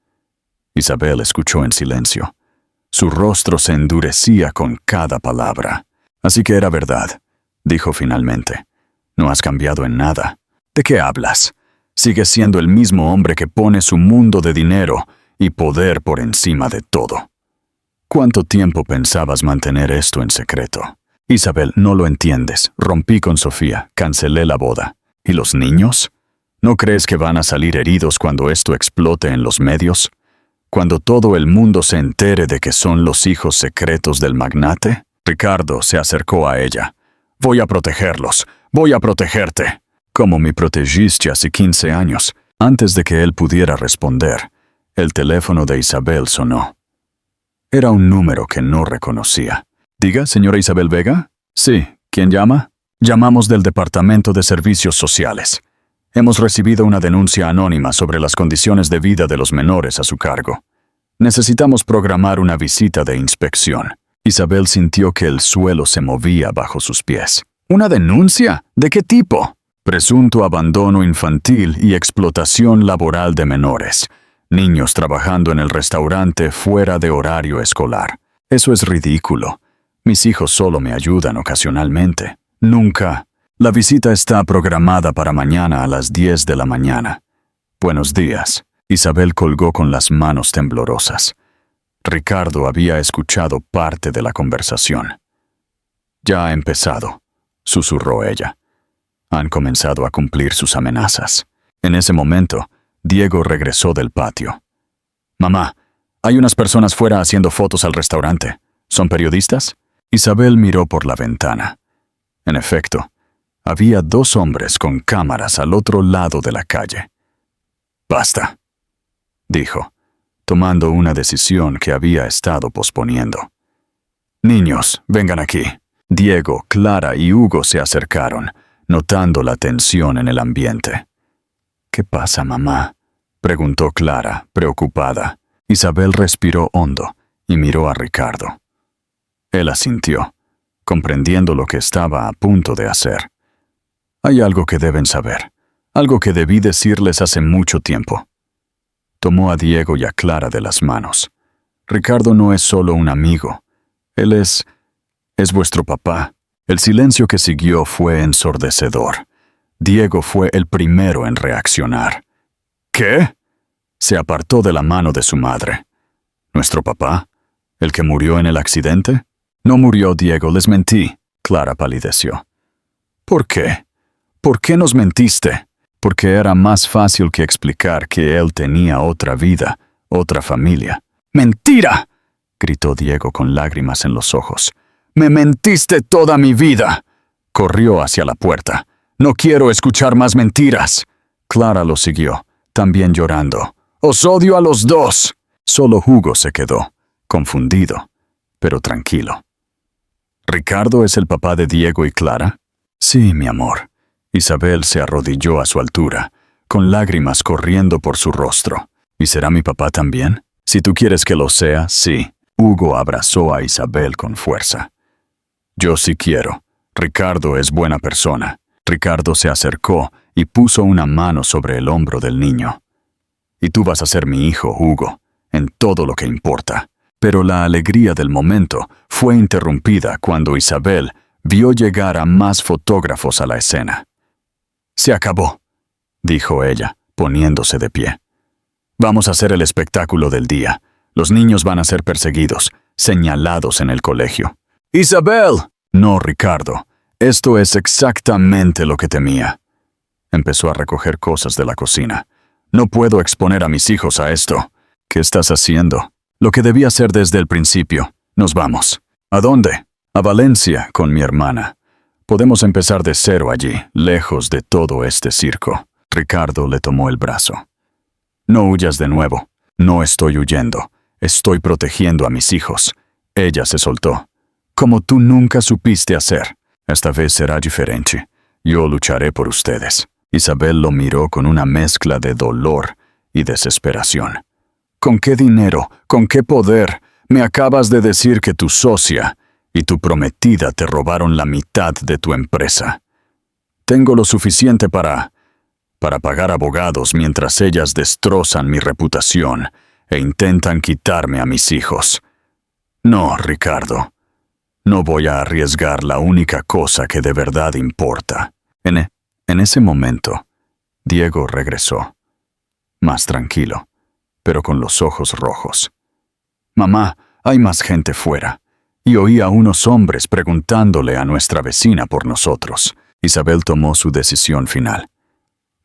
Isabel escuchó en silencio. Su rostro se endurecía con cada palabra. Así que era verdad, dijo finalmente. No has cambiado en nada. ¿De qué hablas? Sigues siendo el mismo hombre que pone su mundo de dinero y poder por encima de todo. ¿Cuánto tiempo pensabas mantener esto en secreto? Isabel, no lo entiendes. Rompí con Sofía, cancelé la boda. ¿Y los niños? ¿No crees que van a salir heridos cuando esto explote en los medios? ¿Cuando todo el mundo se entere de que son los hijos secretos del magnate? Ricardo se acercó a ella. Voy a protegerlos. Voy a protegerte. Como me protegiste hace 15 años. Antes de que él pudiera responder, el teléfono de Isabel sonó. Era un número que no reconocía. Diga, señora Isabel Vega. Sí, ¿quién llama? Llamamos del Departamento de Servicios Sociales. Hemos recibido una denuncia anónima sobre las condiciones de vida de los menores a su cargo. Necesitamos programar una visita de inspección. Isabel sintió que el suelo se movía bajo sus pies. ¿Una denuncia? ¿De qué tipo? Presunto abandono infantil y explotación laboral de menores. Niños trabajando en el restaurante fuera de horario escolar. Eso es ridículo. Mis hijos solo me ayudan ocasionalmente. Nunca. La visita está programada para mañana a las 10 de la mañana. Buenos días. Isabel colgó con las manos temblorosas. Ricardo había escuchado parte de la conversación. Ya ha empezado, susurró ella. Han comenzado a cumplir sus amenazas. En ese momento, Diego regresó del patio. Mamá, hay unas personas fuera haciendo fotos al restaurante. ¿Son periodistas? Isabel miró por la ventana. En efecto, había 2 hombres con cámaras al otro lado de la calle. Basta, dijo, tomando una decisión que había estado posponiendo. Niños, vengan aquí. Diego, Clara y Hugo se acercaron, notando la tensión en el ambiente. ¿Qué pasa, mamá?, preguntó Clara, preocupada. Isabel respiró hondo y miró a Ricardo. Él asintió, comprendiendo lo que estaba a punto de hacer. Hay algo que deben saber, algo que debí decirles hace mucho tiempo. Tomó a Diego y a Clara de las manos. Ricardo no es solo un amigo. Él es vuestro papá. El silencio que siguió fue ensordecedor. Diego fue el primero en reaccionar. ¿Qué? Se apartó de la mano de su madre. ¿Nuestro papá? ¿El que murió en el accidente? No murió, Diego, les mentí. Clara palideció. ¿Por qué? ¿Por qué nos mentiste? Porque era más fácil que explicar que él tenía otra vida, otra familia. ¡Mentira!, gritó Diego con lágrimas en los ojos. ¡Me mentiste toda mi vida! Corrió hacia la puerta. ¡No quiero escuchar más mentiras! Clara lo siguió, también llorando. ¡Os odio a los 2! Solo Hugo se quedó, confundido, pero tranquilo. ¿Ricardo es el papá de Diego y Clara? Sí, mi amor. Isabel se arrodilló a su altura, con lágrimas corriendo por su rostro. ¿Y será mi papá también? Si tú quieres que lo sea, sí. Hugo abrazó a Isabel con fuerza. Yo sí quiero. Ricardo es buena persona. Ricardo se acercó y puso una mano sobre el hombro del niño. Y tú vas a ser mi hijo, Hugo, en todo lo que importa. Pero la alegría del momento fue interrumpida cuando Isabel vio llegar a más fotógrafos a la escena. Se acabó, dijo ella, poniéndose de pie. Vamos a hacer el espectáculo del día. Los niños van a ser perseguidos, señalados en el colegio. ¡Isabel! No, Ricardo. Esto es exactamente lo que temía. Empezó a recoger cosas de la cocina. No puedo exponer a mis hijos a esto. ¿Qué estás haciendo? Lo que debí hacer desde el principio. Nos vamos. ¿A dónde? A Valencia, con mi hermana. Podemos empezar de cero allí, lejos de todo este circo. Ricardo le tomó el brazo. No huyas de nuevo. No estoy huyendo. Estoy protegiendo a mis hijos. Ella se soltó. Como tú nunca supiste hacer. Esta vez será diferente. Yo lucharé por ustedes. Isabel lo miró con una mezcla de dolor y desesperación. ¿Con qué dinero? ¿Con qué poder? Me acabas de decir que tu socia y tu prometida te robaron la mitad de tu empresa. Tengo lo suficiente para pagar abogados mientras ellas destrozan mi reputación e intentan quitarme a mis hijos. No, Ricardo. No voy a arriesgar la única cosa que de verdad importa. En ese momento, Diego regresó, más tranquilo, pero con los ojos rojos. Mamá, hay más gente fuera. Y oí a unos hombres preguntándole a nuestra vecina por nosotros. Isabel tomó su decisión final.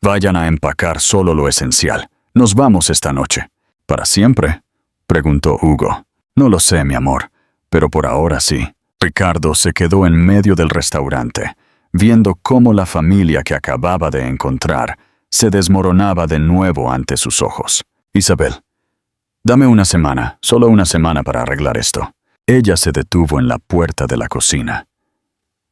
Vayan a empacar solo lo esencial. Nos vamos esta noche. ¿Para siempre?, preguntó Hugo. No lo sé, mi amor, pero por ahora sí. Ricardo se quedó en medio del restaurante, viendo cómo la familia que acababa de encontrar se desmoronaba de nuevo ante sus ojos. Isabel, dame una semana, solo una semana para arreglar esto. Ella se detuvo en la puerta de la cocina.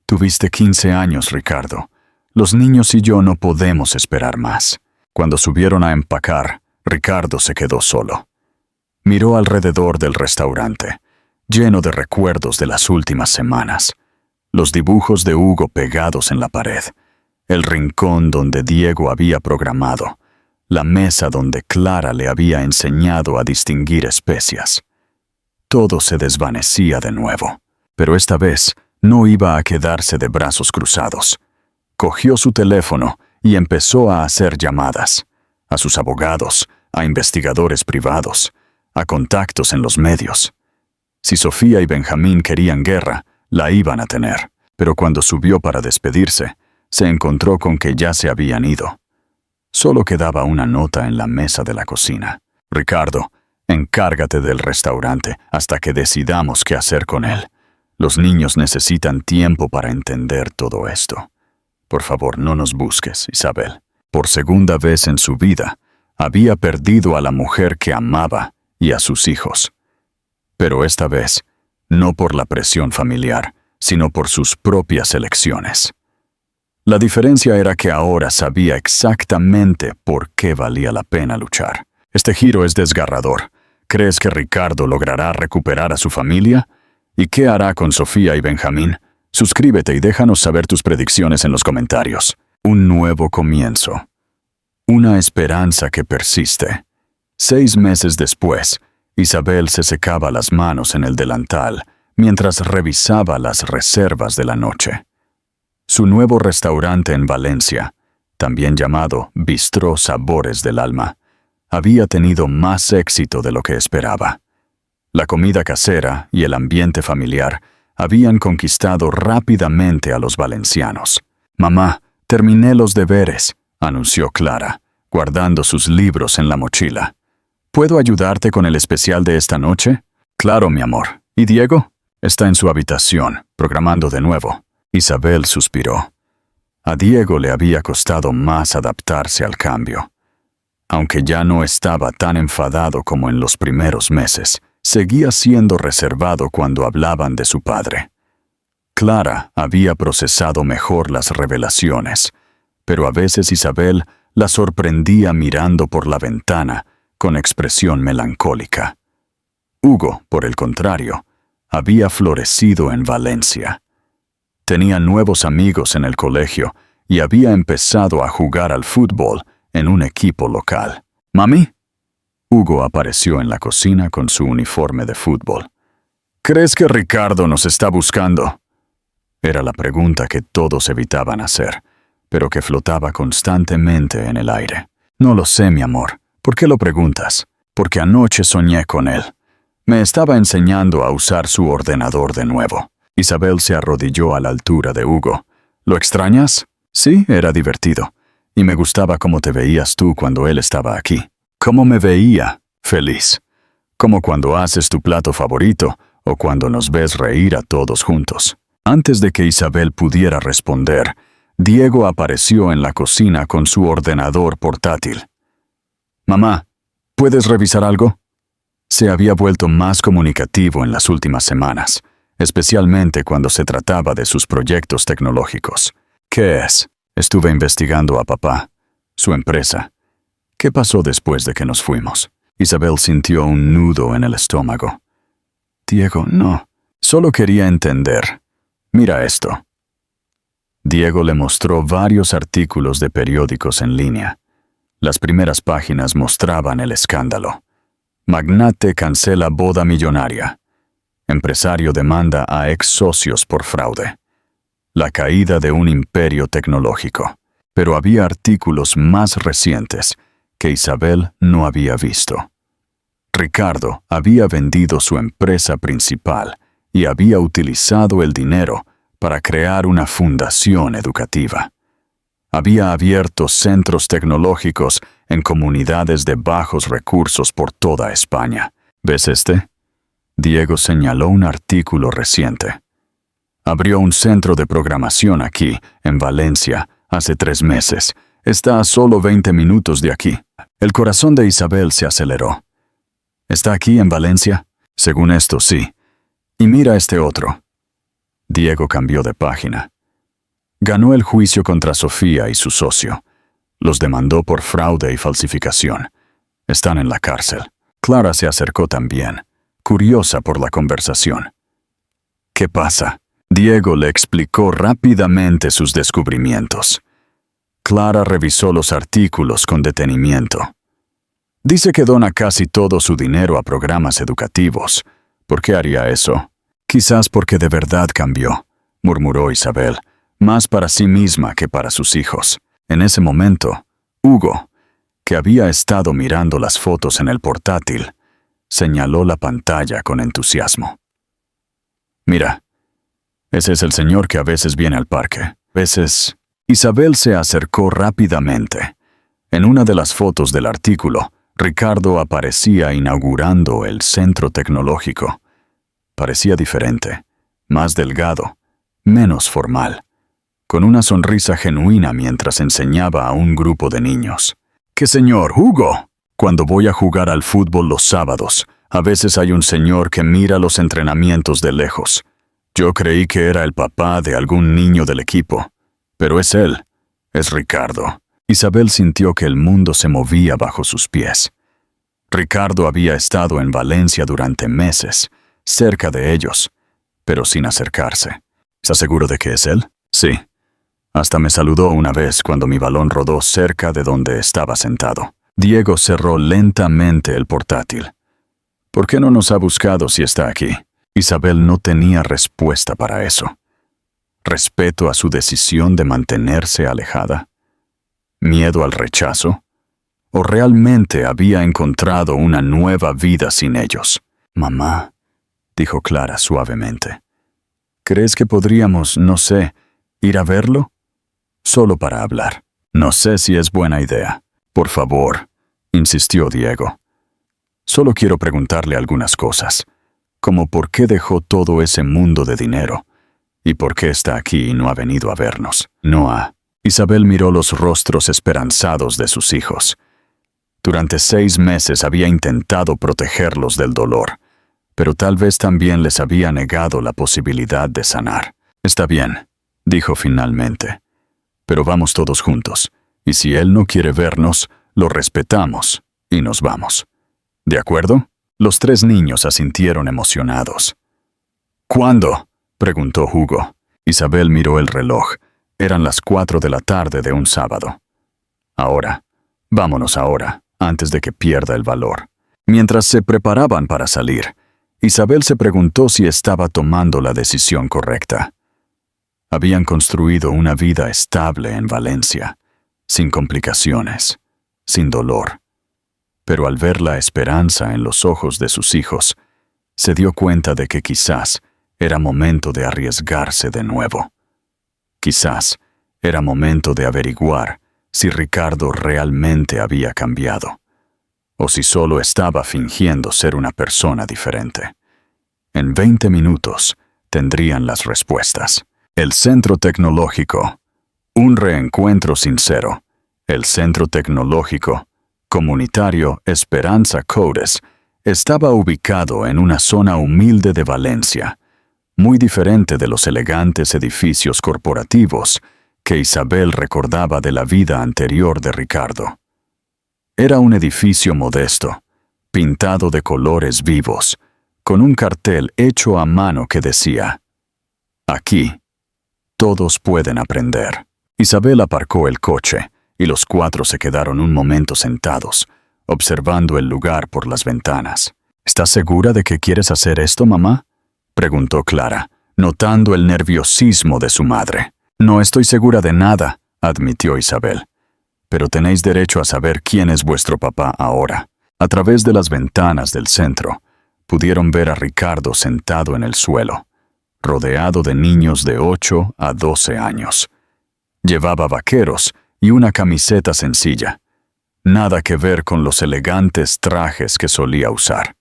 Tuviste 15 años, Ricardo. Los niños y yo no podemos esperar más. Cuando subieron a empacar, Ricardo se quedó solo. Miró alrededor del restaurante, lleno de recuerdos de las últimas semanas. Los dibujos de Hugo pegados en la pared, el rincón donde Diego había programado, la mesa donde Clara le había enseñado a distinguir especias. Todo se desvanecía de nuevo, pero esta vez no iba a quedarse de brazos cruzados. cogió su teléfono y empezó a hacer llamadas. A sus abogados, a investigadores privados, a contactos en los medios. Si Sofía y Benjamín querían guerra, la iban a tener. Pero cuando subió para despedirse, se encontró con que ya se habían ido. Solo quedaba una nota en la mesa de la cocina. Ricardo, encárgate del restaurante hasta que decidamos qué hacer con él. Los niños necesitan tiempo para entender todo esto. Por favor, no nos busques, Isabel. Por segunda vez en su vida, había perdido a la mujer que amaba y a sus hijos. Pero esta vez, no por la presión familiar, sino por sus propias elecciones. La diferencia era que ahora sabía exactamente por qué valía la pena luchar. Este giro es desgarrador. ¿Crees que Ricardo logrará recuperar a su familia? ¿Y qué hará con Sofía y Benjamín? Suscríbete y déjanos saber tus predicciones en los comentarios. Un nuevo comienzo. Una esperanza que persiste. 6 meses después, Isabel se secaba las manos en el delantal mientras revisaba las reservas de la noche. Su nuevo restaurante en Valencia, también llamado Bistró Sabores del Alma, había tenido más éxito de lo que esperaba. La comida casera y el ambiente familiar habían conquistado rápidamente a los valencianos. «Mamá, terminé los deberes», anunció Clara, guardando sus libros en la mochila. «¿Puedo ayudarte con el especial de esta noche?» «Claro, mi amor. ¿Y Diego?» «Está en su habitación, programando de nuevo». Isabel suspiró. A Diego le había costado más adaptarse al cambio. Aunque ya no estaba tan enfadado como en los primeros meses, seguía siendo reservado cuando hablaban de su padre. Clara había procesado mejor las revelaciones, pero a veces Isabel la sorprendía mirando por la ventana con expresión melancólica. Hugo, por el contrario, había florecido en Valencia. Tenía nuevos amigos en el colegio y había empezado a jugar al fútbol en un equipo local. «¿Mami?» Hugo apareció en la cocina con su uniforme de fútbol. «¿Crees que Ricardo nos está buscando?» Era la pregunta que todos evitaban hacer, pero que flotaba constantemente en el aire. «No lo sé, mi amor. ¿Por qué lo preguntas?» «Porque anoche soñé con él. Me estaba enseñando a usar su ordenador de nuevo». Isabel se arrodilló a la altura de Hugo. «¿Lo extrañas?» «Sí, era divertido. Y me gustaba cómo te veías tú cuando él estaba aquí». «¿Cómo me veía?» «Feliz. Como cuando haces tu plato favorito o cuando nos ves reír a todos juntos». Antes de que Isabel pudiera responder, Diego apareció en la cocina con su ordenador portátil. «Mamá, ¿puedes revisar algo?» Se había vuelto más comunicativo en las últimas semanas, especialmente cuando se trataba de sus proyectos tecnológicos. «¿Qué es?» «Estuve investigando a papá, su empresa. ¿Qué pasó después de que nos fuimos?» Isabel sintió un nudo en el estómago. «Diego, no. Solo quería entender. Mira esto». Diego le mostró varios artículos de periódicos en línea. Las primeras páginas mostraban el escándalo. Magnate cancela boda millonaria. Empresario demanda a ex socios por fraude. La caída de un imperio tecnológico. Pero había artículos más recientes que Isabel no había visto. Ricardo había vendido su empresa principal y había utilizado el dinero para crear una fundación educativa. Había abierto centros tecnológicos en comunidades de bajos recursos por toda España. ¿Ves este? Diego señaló un artículo reciente. Abrió un centro de programación aquí, en Valencia, hace 3 meses. Está a solo 20 minutos de aquí. El corazón de Isabel se aceleró. ¿Está aquí en Valencia? Según esto, sí. Y mira este otro. Diego cambió de página. Ganó el juicio contra Sofía y su socio. Los demandó por fraude y falsificación. Están en la cárcel. Clara se acercó también, curiosa por la conversación. ¿Qué pasa? Diego le explicó rápidamente sus descubrimientos. Clara revisó los artículos con detenimiento. Dice que dona casi todo su dinero a programas educativos. ¿Por qué haría eso? Quizás porque de verdad cambió, murmuró Isabel, más para sí misma que para sus hijos. En ese momento, Hugo, que había estado mirando las fotos en el portátil, señaló la pantalla con entusiasmo. «Mira, ese es el señor que a veces viene al parque. A veces...» Isabel se acercó rápidamente. En una de las fotos del artículo, Ricardo aparecía inaugurando el centro tecnológico. Parecía diferente, más delgado, menos formal, con una sonrisa genuina mientras enseñaba a un grupo de niños. «¿Qué señor, Hugo? Cuando voy a jugar al fútbol los sábados, a veces hay un señor que mira los entrenamientos de lejos. Yo creí que era el papá de algún niño del equipo, pero es él, es Ricardo». Isabel sintió que el mundo se movía bajo sus pies. Ricardo había estado en Valencia durante meses, cerca de ellos, pero sin acercarse. «¿Estás seguro de que es él?» «Sí. Hasta me saludó una vez cuando mi balón rodó cerca de donde estaba sentado». Diego cerró lentamente el portátil. «¿Por qué no nos ha buscado si está aquí?» Isabel no tenía respuesta para eso. ¿Respeto a su decisión de mantenerse alejada? ¿Miedo al rechazo? ¿O realmente había encontrado una nueva vida sin ellos? «Mamá», dijo Clara suavemente, «¿crees que podríamos, no sé, ir a verlo? Solo para hablar». «No sé si es buena idea. Por favor», insistió Diego. «Solo quiero preguntarle algunas cosas, como por qué dejó todo ese mundo de dinero y por qué está aquí y no ha venido a vernos». «No ha». Isabel miró los rostros esperanzados de sus hijos. Durante 6 meses había intentado protegerlos del dolor, pero tal vez también les había negado la posibilidad de sanar. «Está bien», dijo finalmente, «pero vamos todos juntos, y si él no quiere vernos, lo respetamos y nos vamos. ¿De acuerdo?» Los 3 niños asintieron emocionados. «¿Cuándo?», preguntó Hugo. Isabel miró el reloj. Eran las 4 de la tarde de un sábado. «Ahora. Vámonos ahora, antes de que pierda el valor». Mientras se preparaban para salir, Isabel se preguntó si estaba tomando la decisión correcta. Habían construido una vida estable en Valencia, sin complicaciones, sin dolor. Pero al ver la esperanza en los ojos de sus hijos, se dio cuenta de que quizás era momento de arriesgarse de nuevo. Quizás era momento de averiguar si Ricardo realmente había cambiado, o si solo estaba fingiendo ser una persona diferente. En 20 minutos tendrían las respuestas. El Centro Tecnológico. Un reencuentro sincero. El Centro Tecnológico Comunitario Esperanza Codes estaba ubicado en una zona humilde de Valencia, muy diferente de los elegantes edificios corporativos que Isabel recordaba de la vida anterior de Ricardo. Era un edificio modesto, pintado de colores vivos, con un cartel hecho a mano que decía: «Aquí, todos pueden aprender». Isabel aparcó el coche y los 4 se quedaron un momento sentados, observando el lugar por las ventanas. «¿Estás segura de que quieres hacer esto, mamá?», preguntó Clara, notando el nerviosismo de su madre. «No estoy segura de nada», admitió Isabel. «Pero tenéis derecho a saber quién es vuestro papá ahora». A través de las ventanas del centro, pudieron ver a Ricardo sentado en el suelo, rodeado de niños de 8 a 12 años. Llevaba vaqueros y una camiseta sencilla. Nada que ver con los elegantes trajes que solía usar.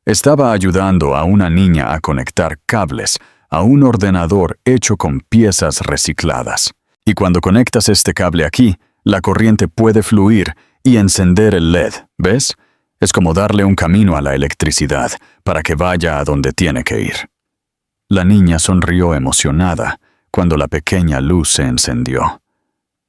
Estaba ayudando a una niña a conectar cables a un ordenador hecho con piezas recicladas. Y cuando conectas este cable aquí, la corriente puede fluir y encender el LED, ¿ves? Es como darle un camino a la electricidad para que vaya a donde tiene que ir. La niña sonrió emocionada cuando la pequeña luz se encendió.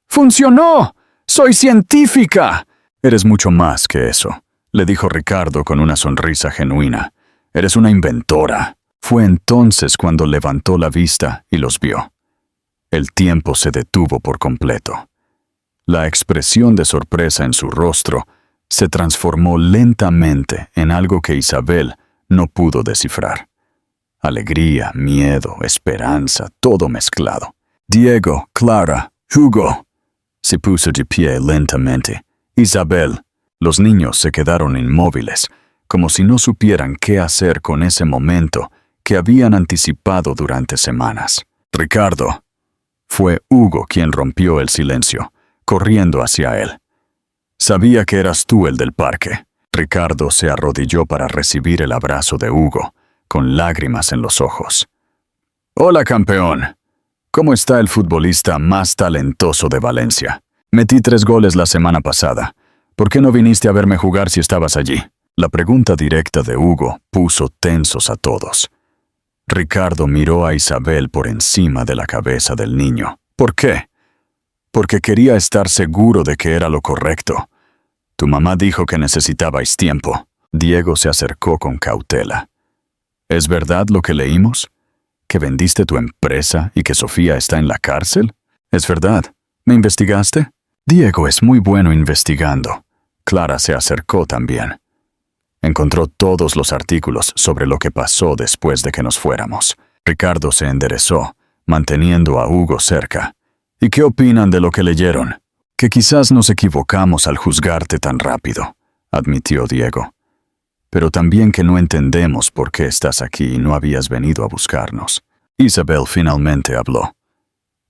«¡Funcionó! ¡Soy científica!». «Eres mucho más que eso», le dijo Ricardo con una sonrisa genuina. «Eres una inventora». Fue entonces cuando levantó la vista y los vio. El tiempo se detuvo por completo. La expresión de sorpresa en su rostro se transformó lentamente en algo que Isabel no pudo descifrar. Alegría, miedo, esperanza, todo mezclado. Diego, Clara, Hugo. Se puso de pie lentamente. Isabel. Los niños se quedaron inmóviles, como si no supieran qué hacer con ese momento que habían anticipado durante semanas. Ricardo. Fue Hugo quien rompió el silencio, corriendo hacia él. Sabía que eras tú el del parque. Ricardo se arrodilló para recibir el abrazo de Hugo, con lágrimas en los ojos. Hola, campeón. ¿Cómo está el futbolista más talentoso de Valencia? Metí 3 goles la semana pasada. ¿Por qué no viniste a verme jugar si estabas allí? La pregunta directa de Hugo puso tensos a todos. Ricardo miró a Isabel por encima de la cabeza del niño. ¿Por qué? Porque quería estar seguro de que era lo correcto. Tu mamá dijo que necesitabais tiempo. Diego se acercó con cautela. ¿Es verdad lo que leímos? ¿Que vendiste tu empresa y que Sofía está en la cárcel? ¿Es verdad? ¿Me investigaste? Diego es muy bueno investigando. Clara se acercó también. Encontró todos los artículos sobre lo que pasó después de que nos fuéramos. Ricardo se enderezó, manteniendo a Hugo cerca. ¿Y qué opinan de lo que leyeron? Que quizás nos equivocamos al juzgarte tan rápido, admitió Diego. Pero también que no entendemos por qué estás aquí y no habías venido a buscarnos. Isabel finalmente habló.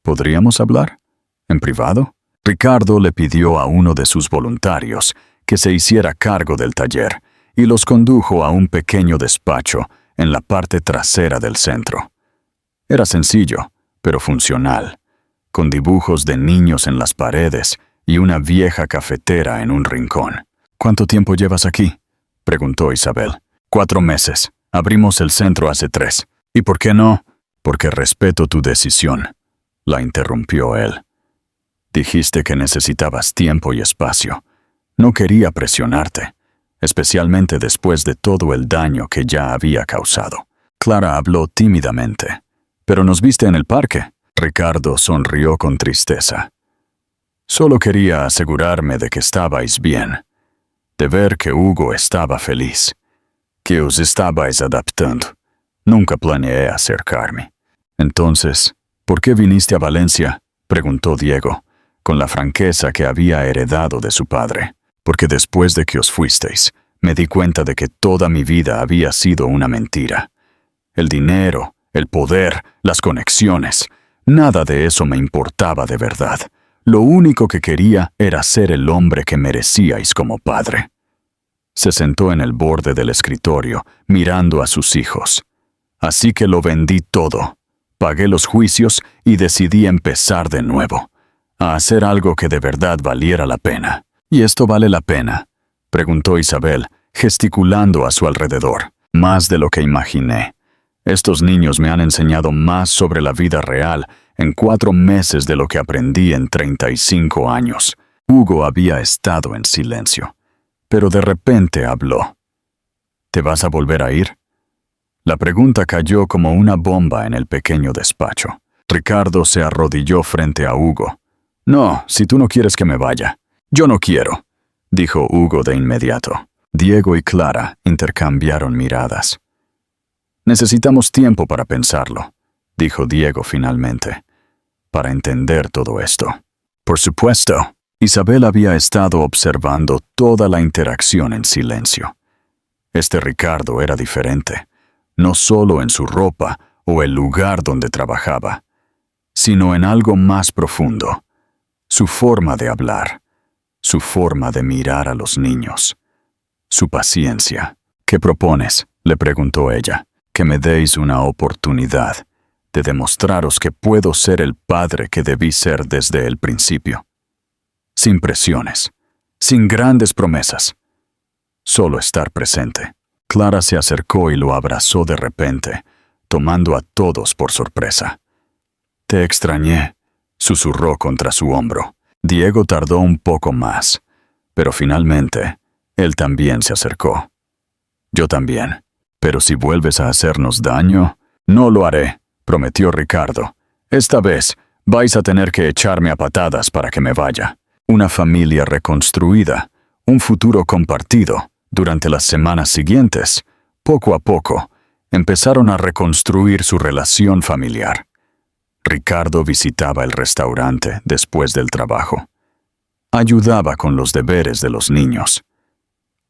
¿Podríamos hablar? ¿En privado? Ricardo le pidió a uno de sus voluntarios que se hiciera cargo del taller y los condujo a un pequeño despacho en la parte trasera del centro. Era sencillo, pero funcional, con dibujos de niños en las paredes y una vieja cafetera en un rincón. ¿Cuánto tiempo llevas aquí?, preguntó Isabel. 4 meses. Abrimos el centro hace 3. ¿Y por qué no? Porque respeto tu decisión, la interrumpió él. Dijiste que necesitabas tiempo y espacio. No quería presionarte, especialmente después de todo el daño que ya había causado. Clara habló tímidamente. ¿Pero nos viste en el parque? Ricardo sonrió con tristeza. Solo quería asegurarme de que estabais bien, de ver que Hugo estaba feliz, que os estabais adaptando. Nunca planeé acercarme. Entonces, ¿por qué viniste a Valencia?, preguntó Diego, con la franqueza que había heredado de su padre. Porque después de que os fuisteis, me di cuenta de que toda mi vida había sido una mentira. El dinero, el poder, las conexiones, nada de eso me importaba de verdad. Lo único que quería era ser el hombre que merecíais como padre. Se sentó en el borde del escritorio, mirando a sus hijos. Así que lo vendí todo. Pagué los juicios y decidí empezar de nuevo, a hacer algo que de verdad valiera la pena. ¿Y esto vale la pena?, preguntó Isabel, gesticulando a su alrededor. Más de lo que imaginé. Estos niños me han enseñado más sobre la vida real en 4 meses de lo que aprendí en 35 años. Hugo había estado en silencio, pero de repente habló. ¿Te vas a volver a ir? La pregunta cayó como una bomba en el pequeño despacho. Ricardo se arrodilló frente a Hugo. No, si tú no quieres que me vaya. Yo no quiero, dijo Hugo de inmediato. Diego y Clara intercambiaron miradas. Necesitamos tiempo para pensarlo, dijo Diego finalmente, para entender todo esto. Por supuesto, Isabel había estado observando toda la interacción en silencio. Este Ricardo era diferente, no solo en su ropa o el lugar donde trabajaba, sino en algo más profundo, su forma de hablar, su forma de mirar a los niños, su paciencia. ¿Qué propones?, le preguntó ella. Que me deis una oportunidad de demostraros que puedo ser el padre que debí ser desde el principio. Sin presiones, sin grandes promesas. Solo estar presente. Clara se acercó y lo abrazó de repente, tomando a todos por sorpresa. Te extrañé, susurró contra su hombro. Diego tardó un poco más, pero finalmente, él también se acercó. Yo también. Pero si vuelves a hacernos daño, no lo haré, prometió Ricardo. Esta vez vais a tener que echarme a patadas para que me vaya. Una familia reconstruida, un futuro compartido. Durante las semanas siguientes, poco a poco, empezaron a reconstruir su relación familiar. Ricardo visitaba el restaurante después del trabajo. Ayudaba con los deberes de los niños.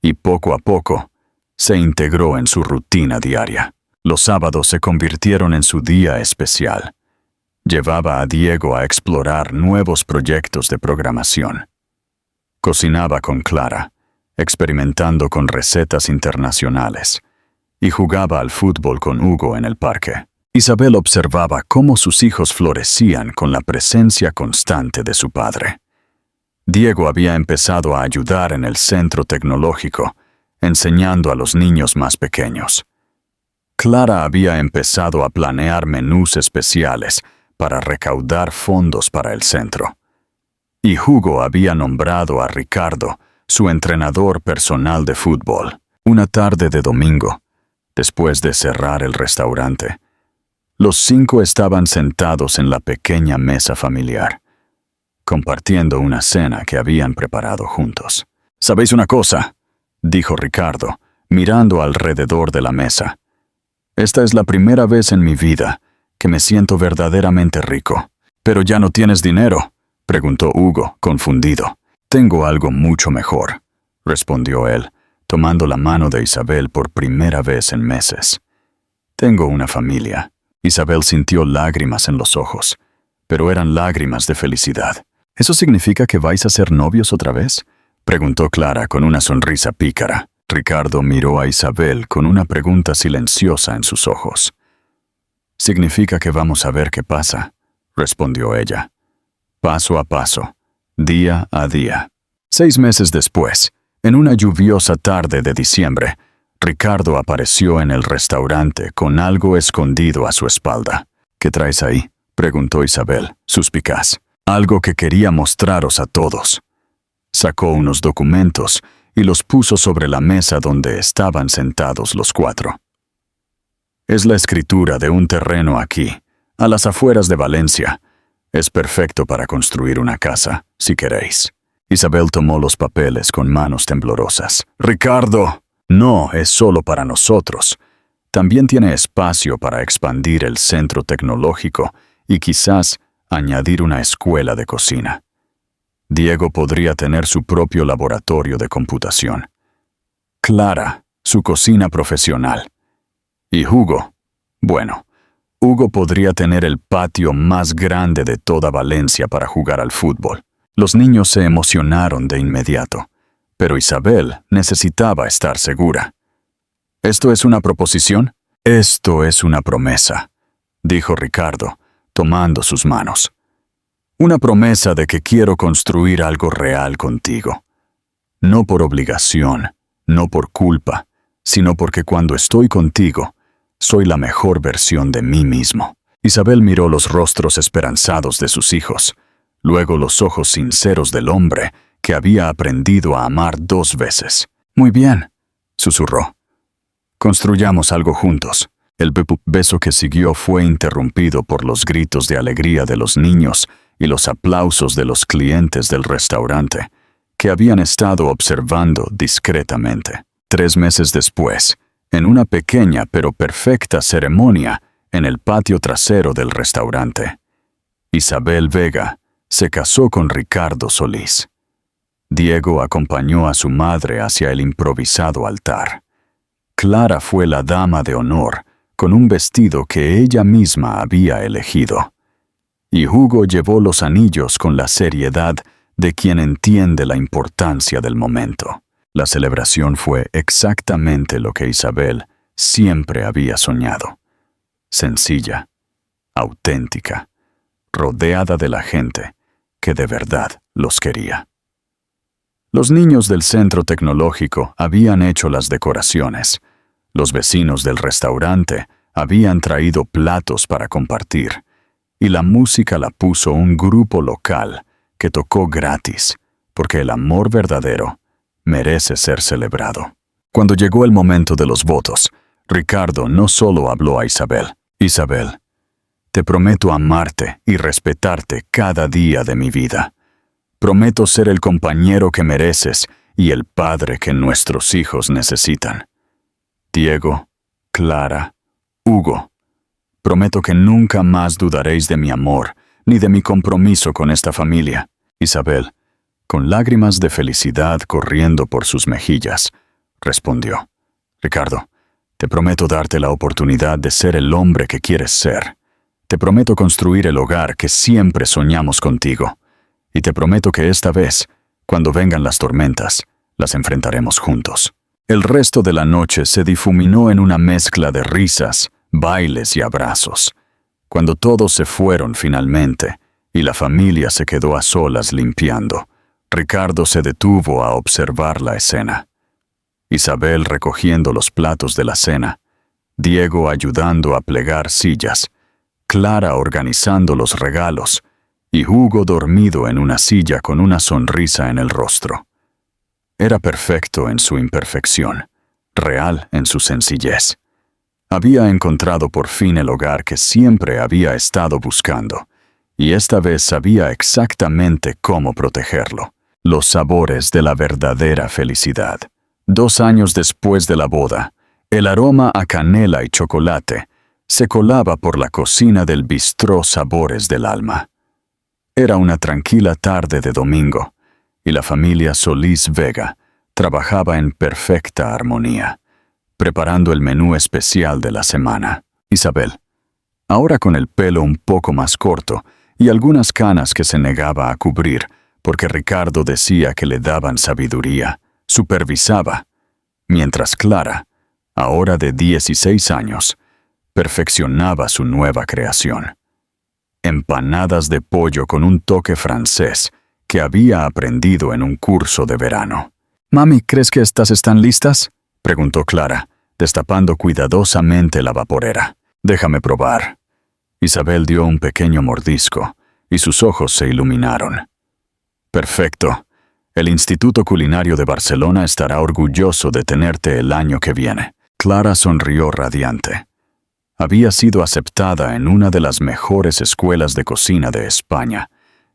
Y poco a poco, se integró en su rutina diaria. Los sábados se convirtieron en su día especial. Llevaba a Diego a explorar nuevos proyectos de programación. Cocinaba con Clara, experimentando con recetas internacionales, y jugaba al fútbol con Hugo en el parque. Isabel observaba cómo sus hijos florecían con la presencia constante de su padre. Diego había empezado a ayudar en el centro tecnológico, enseñando a los niños más pequeños. Clara había empezado a planear menús especiales para recaudar fondos para el centro. Y Hugo había nombrado a Ricardo su entrenador personal de fútbol. Una tarde de domingo, después de cerrar el restaurante, los 5 estaban sentados en la pequeña mesa familiar, compartiendo una cena que habían preparado juntos. «¿Sabéis una cosa?», dijo Ricardo, mirando alrededor de la mesa. «Esta es la primera vez en mi vida que me siento verdaderamente rico». «¿Pero ya no tienes dinero?», preguntó Hugo, confundido. «Tengo algo mucho mejor», respondió él, tomando la mano de Isabel por primera vez en meses. «Tengo una familia». Isabel sintió lágrimas en los ojos, pero eran lágrimas de felicidad. «¿Eso significa que vais a ser novios otra vez?», preguntó Clara con una sonrisa pícara. Ricardo miró a Isabel con una pregunta silenciosa en sus ojos. «Significa que vamos a ver qué pasa», respondió ella. «Paso a paso, día a día». 6 meses después, en una lluviosa tarde de diciembre, Ricardo apareció en el restaurante con algo escondido a su espalda. «¿Qué traes ahí?», preguntó Isabel, suspicaz. «Algo que quería mostraros a todos». Sacó unos documentos y los puso sobre la mesa donde estaban sentados los 4. «Es la escritura de un terreno aquí, a las afueras de Valencia. Es perfecto para construir una casa, si queréis». Isabel tomó los papeles con manos temblorosas. «Ricardo, no es solo para nosotros. También tiene espacio para expandir el centro tecnológico y quizás añadir una escuela de cocina. Diego podría tener su propio laboratorio de computación. Clara, su cocina profesional. Y Hugo, bueno, Hugo podría tener el patio más grande de toda Valencia para jugar al fútbol». Los niños se emocionaron de inmediato, pero Isabel necesitaba estar segura. «¿Esto es una proposición?». «Esto es una promesa», dijo Ricardo, tomando sus manos. «Una promesa de que quiero construir algo real contigo. No por obligación, no por culpa, sino porque cuando estoy contigo, soy la mejor versión de mí mismo». Isabel miró los rostros esperanzados de sus hijos, luego los ojos sinceros del hombre que había aprendido a amar 2 veces. «Muy bien», susurró. «Construyamos algo juntos». El beso que siguió fue interrumpido por los gritos de alegría de los niños y los aplausos de los clientes del restaurante, que habían estado observando discretamente. 3 meses después, en una pequeña pero perfecta ceremonia en el patio trasero del restaurante, Isabel Vega se casó con Ricardo Solís. Diego acompañó a su madre hacia el improvisado altar. Clara fue la dama de honor, con un vestido que ella misma había elegido. Y Hugo llevó los anillos con la seriedad de quien entiende la importancia del momento. La celebración fue exactamente lo que Isabel siempre había soñado. Sencilla, auténtica, rodeada de la gente que de verdad los quería. Los niños del centro tecnológico habían hecho las decoraciones. Los vecinos del restaurante habían traído platos para compartir. Y la música la puso un grupo local que tocó gratis, porque el amor verdadero merece ser celebrado. Cuando llegó el momento de los votos, Ricardo no solo habló a Isabel. «Isabel, te prometo amarte y respetarte cada día de mi vida. Prometo ser el compañero que mereces y el padre que nuestros hijos necesitan. Diego, Clara, Hugo, Prometo que nunca más dudaréis de mi amor, ni de mi compromiso con esta familia. Isabel, con lágrimas de felicidad corriendo por sus mejillas, respondió: Ricardo, te prometo darte la oportunidad de ser el hombre que quieres ser. Te prometo construir el hogar que siempre soñamos contigo. Y te prometo que esta vez, cuando vengan las tormentas, las enfrentaremos juntos. El resto de la noche se difuminó en una mezcla de risas, bailes y abrazos. Cuando todos se fueron finalmente, y la familia se quedó a solas limpiando, Ricardo se detuvo a observar la escena. Isabel recogiendo los platos de la cena, Diego ayudando a plegar sillas, Clara organizando los regalos, y Hugo dormido en una silla con una sonrisa en el rostro. Era perfecto en su imperfección, real en su sencillez. Había encontrado por fin el hogar que siempre había estado buscando, y esta vez sabía exactamente cómo protegerlo. Los sabores de la verdadera felicidad. 2 años después de la boda, el aroma a canela y chocolate se colaba por la cocina del bistró Sabores del Alma. Era una tranquila tarde de domingo, y la familia Solís Vega trabajaba en perfecta armonía, preparando el menú especial de la semana. Isabel, ahora con el pelo un poco más corto y algunas canas que se negaba a cubrir porque Ricardo decía que le daban sabiduría, supervisaba, mientras Clara, ahora de 16 años, perfeccionaba su nueva creación. Empanadas de pollo con un toque francés que había aprendido en un curso de verano. «Mami, ¿crees que estas están listas?», preguntó Clara, destapando cuidadosamente la vaporera. «Déjame probar». Isabel dio un pequeño mordisco y sus ojos se iluminaron. «Perfecto. El Instituto Culinario de Barcelona estará orgulloso de tenerte el año que viene». Clara sonrió radiante. Había sido aceptada en una de las mejores escuelas de cocina de España,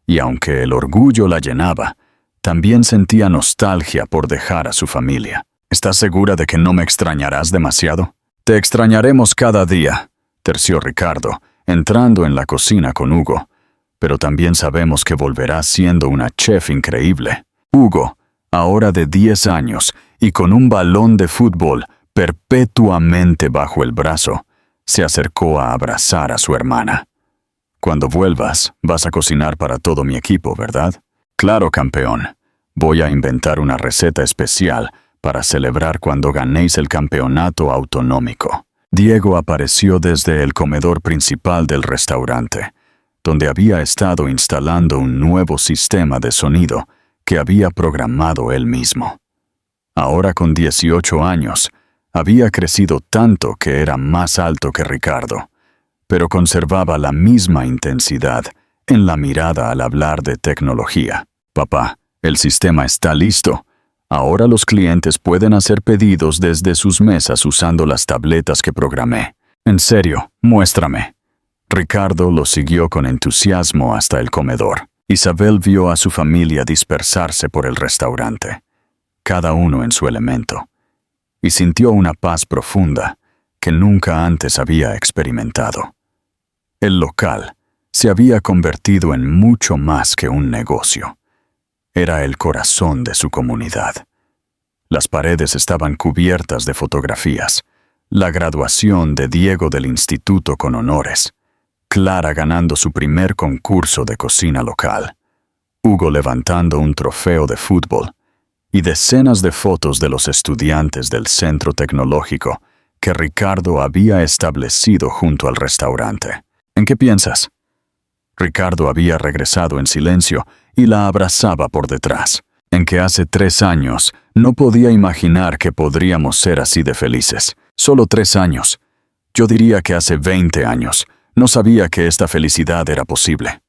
y aunque el orgullo la llenaba, también sentía nostalgia por dejar a su familia. «¿Estás segura de que no me extrañarás demasiado?» «Te extrañaremos cada día», terció Ricardo, entrando en la cocina con Hugo. «Pero también sabemos que volverás siendo una chef increíble». Hugo, ahora de 10 años y con un balón de fútbol perpetuamente bajo el brazo, se acercó a abrazar a su hermana. «Cuando vuelvas, vas a cocinar para todo mi equipo, ¿verdad?» «Claro, campeón. Voy a inventar una receta especial para celebrar cuando ganéis el campeonato autonómico». Diego apareció desde el comedor principal del restaurante, donde había estado instalando un nuevo sistema de sonido que había programado él mismo. Ahora con 18 años, había crecido tanto que era más alto que Ricardo, pero conservaba la misma intensidad en la mirada al hablar de tecnología. «Papá, el sistema está listo. Ahora los clientes pueden hacer pedidos desde sus mesas usando las tabletas que programé. En serio, muéstrame». Ricardo lo siguió con entusiasmo hasta el comedor. Isabel vio a su familia dispersarse por el restaurante, cada uno en su elemento, y sintió una paz profunda que nunca antes había experimentado. El local se había convertido en mucho más que un negocio. Era el corazón de su comunidad. Las paredes estaban cubiertas de fotografías, la graduación de Diego del instituto con honores, Clara ganando su primer concurso de cocina local, Hugo levantando un trofeo de fútbol, y decenas de fotos de los estudiantes del centro tecnológico que Ricardo había establecido junto al restaurante. «¿En qué piensas?» Ricardo había regresado en silencio y la abrazaba por detrás. «En que hace 3 años no podía imaginar que podríamos ser así de felices. Solo 3 años. Yo diría que hace 20 años. No sabía que esta felicidad era posible».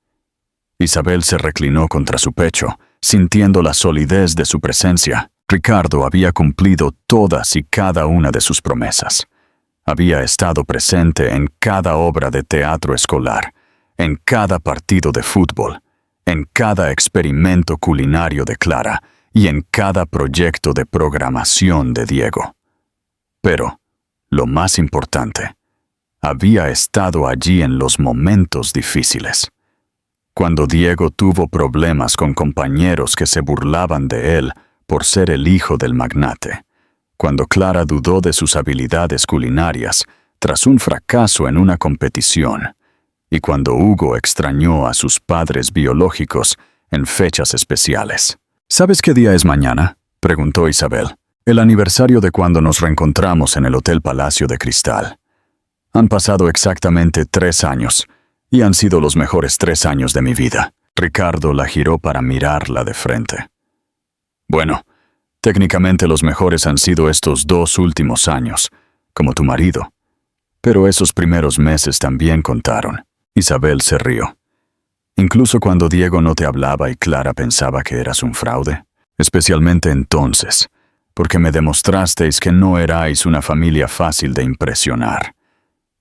Isabel se reclinó contra su pecho, sintiendo la solidez de su presencia. Ricardo había cumplido todas y cada una de sus promesas. Había estado presente en cada obra de teatro escolar, en cada partido de fútbol, en cada experimento culinario de Clara y en cada proyecto de programación de Diego. Pero, lo más importante, había estado allí en los momentos difíciles. Cuando Diego tuvo problemas con compañeros que se burlaban de él por ser el hijo del magnate, cuando Clara dudó de sus habilidades culinarias tras un fracaso en una competición, y cuando Hugo extrañó a sus padres biológicos en fechas especiales. ¿Sabes qué día es mañana?, preguntó Isabel. El aniversario de cuando nos reencontramos en el Hotel Palacio de Cristal. Han pasado exactamente 3 años, y han sido los mejores 3 años de mi vida. Ricardo la giró para mirarla de frente. Bueno, técnicamente los mejores han sido estos 2 últimos años, como tu marido. Pero esos primeros meses también contaron. Isabel se rió. Incluso cuando Diego no te hablaba y Clara pensaba que eras un fraude. Especialmente entonces, porque me demostrasteis que no erais una familia fácil de impresionar.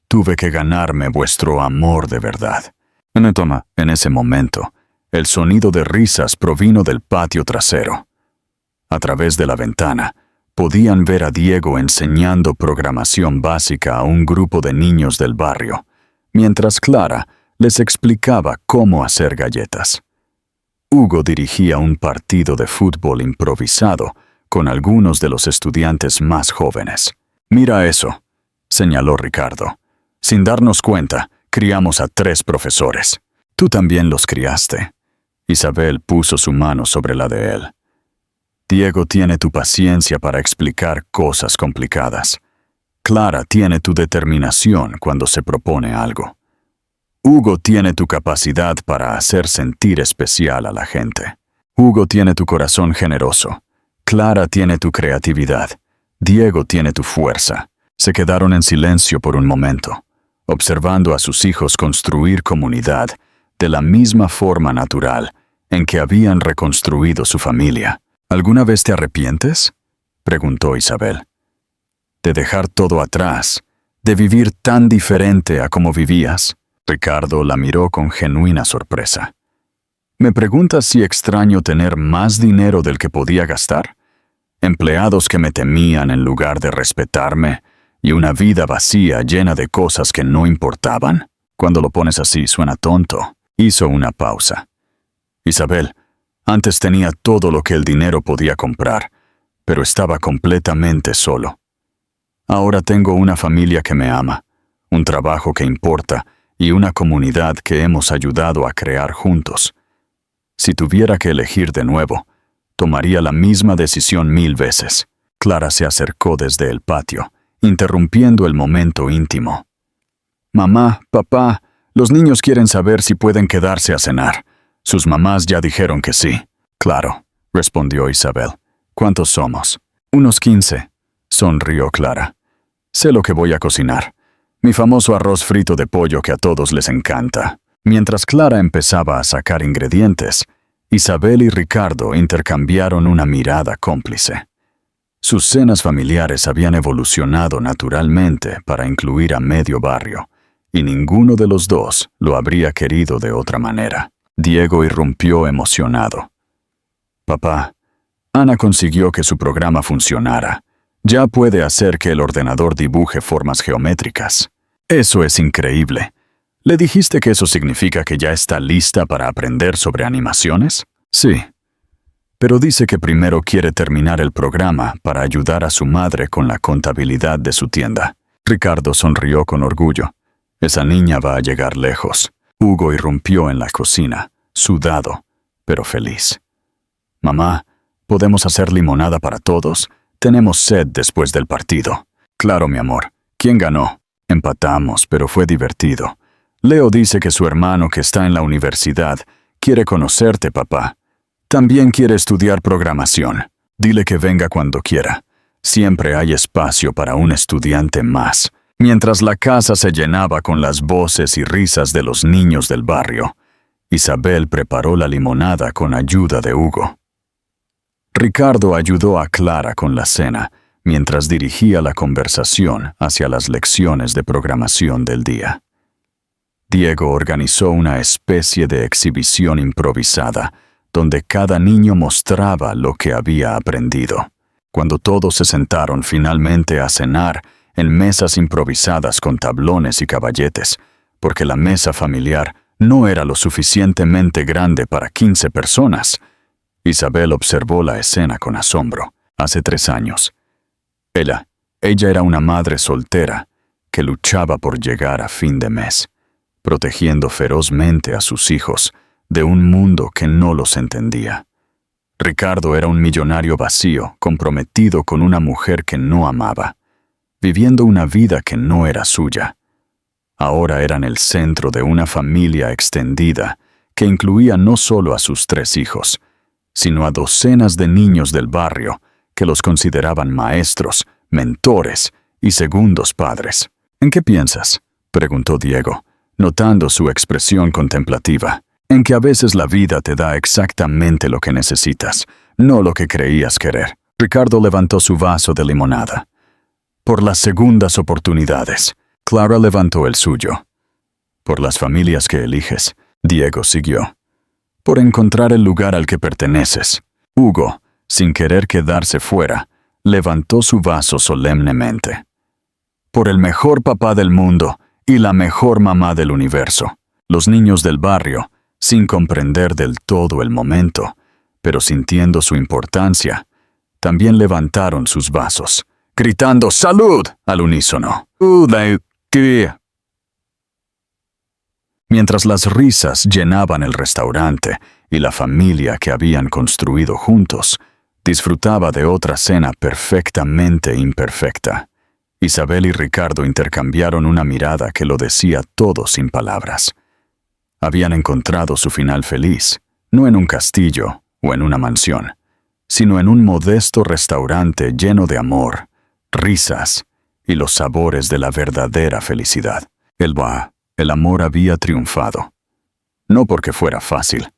Tuve que ganarme vuestro amor de verdad. En ese momento, el sonido de risas provino del patio trasero. A través de la ventana, podían ver a Diego enseñando programación básica a un grupo de niños del barrio, mientras Clara les explicaba cómo hacer galletas. Hugo dirigía un partido de fútbol improvisado con algunos de los estudiantes más jóvenes. «Mira eso», señaló Ricardo. «Sin darnos cuenta, criamos a 3 profesores. Tú también los criaste». Isabel puso su mano sobre la de él. «Diego tiene tu paciencia para explicar cosas complicadas. Clara tiene tu determinación cuando se propone algo. Hugo tiene tu capacidad para hacer sentir especial a la gente. Hugo tiene tu corazón generoso. Clara tiene tu creatividad. Diego tiene tu fuerza». Se quedaron en silencio por un momento, observando a sus hijos construir comunidad de la misma forma natural en que habían reconstruido su familia. «¿Alguna vez te arrepientes?», preguntó Isabel. «De dejar todo atrás, de vivir tan diferente a como vivías». Ricardo la miró con genuina sorpresa. «¿Me preguntas si extraño tener más dinero del que podía gastar? Empleados que me temían en lugar de respetarme y una vida vacía llena de cosas que no importaban? Cuando lo pones así suena tonto». Hizo una pausa. «Isabel, antes tenía todo lo que el dinero podía comprar, pero estaba completamente solo. Ahora tengo una familia que me ama, un trabajo que importa y una comunidad que hemos ayudado a crear juntos. Si tuviera que elegir de nuevo, tomaría la misma decisión 1000 veces». Clara se acercó desde el patio, interrumpiendo el momento íntimo. «Mamá, papá, los niños quieren saber si pueden quedarse a cenar. Sus mamás ya dijeron que sí». «Claro», respondió Isabel. «¿Cuántos somos?» «Unos 15», sonrió Clara. «Sé lo que voy a cocinar. Mi famoso arroz frito de pollo que a todos les encanta». Mientras Clara empezaba a sacar ingredientes, Isabel y Ricardo intercambiaron una mirada cómplice. Sus cenas familiares habían evolucionado naturalmente para incluir a medio barrio, y ninguno de los dos lo habría querido de otra manera. Diego irrumpió emocionado. «Papá, Ana consiguió que su programa funcionara. Ya puede hacer que el ordenador dibuje formas geométricas. Eso es increíble. ¿Le dijiste que eso significa que ya está lista para aprender sobre animaciones?» «Sí. Pero dice que primero quiere terminar el programa para ayudar a su madre con la contabilidad de su tienda». Ricardo sonrió con orgullo. «Esa niña va a llegar lejos». Hugo irrumpió en la cocina, sudado, pero feliz. «Mamá, ¿podemos hacer limonada para todos? Tenemos sed después del partido». «Claro, mi amor. ¿Quién ganó?» «Empatamos, pero fue divertido. Leo dice que su hermano, que está en la universidad, quiere conocerte, papá. También quiere estudiar programación. Dile que venga cuando quiera. Siempre hay espacio para un estudiante más». Mientras la casa se llenaba con las voces y risas de los niños del barrio, Isabel preparó la limonada con ayuda de Hugo. Ricardo ayudó a Clara con la cena, mientras dirigía la conversación hacia las lecciones de programación del día. Diego organizó una especie de exhibición improvisada, donde cada niño mostraba lo que había aprendido. Cuando todos se sentaron finalmente a cenar, en mesas improvisadas con tablones y caballetes, porque la mesa familiar no era lo suficientemente grande para 15 personas. Isabel observó la escena con asombro. Hace 3 años. Ella era una madre soltera que luchaba por llegar a fin de mes, protegiendo ferozmente a sus hijos de un mundo que no los entendía. Ricardo era un millonario vacío, comprometido con una mujer que no amaba, viviendo una vida que no era suya. Ahora eran el centro de una familia extendida que incluía no solo a sus 3 hijos, sino a docenas de niños del barrio que los consideraban maestros, mentores y segundos padres. ¿En qué piensas?, preguntó Diego, notando su expresión contemplativa. En que a veces la vida te da exactamente lo que necesitas, no lo que creías querer. Ricardo levantó su vaso de limonada. Por las segundas oportunidades. Clara levantó el suyo. Por las familias que eliges. Diego siguió. Por encontrar el lugar al que perteneces. Hugo, sin querer quedarse fuera, levantó su vaso solemnemente. Por el mejor papá del mundo y la mejor mamá del universo. Los niños del barrio, sin comprender del todo el momento, pero sintiendo su importancia, también levantaron sus vasos, gritando ¡Salud! Al unísono. Mientras las risas llenaban el restaurante y la familia que habían construido juntos disfrutaba de otra cena perfectamente imperfecta, Isabel y Ricardo intercambiaron una mirada que lo decía todo sin palabras. Habían encontrado su final feliz, no en un castillo o en una mansión, sino en un modesto restaurante lleno de amor, risas y los sabores de la verdadera felicidad. El amor había triunfado. No porque fuera fácil,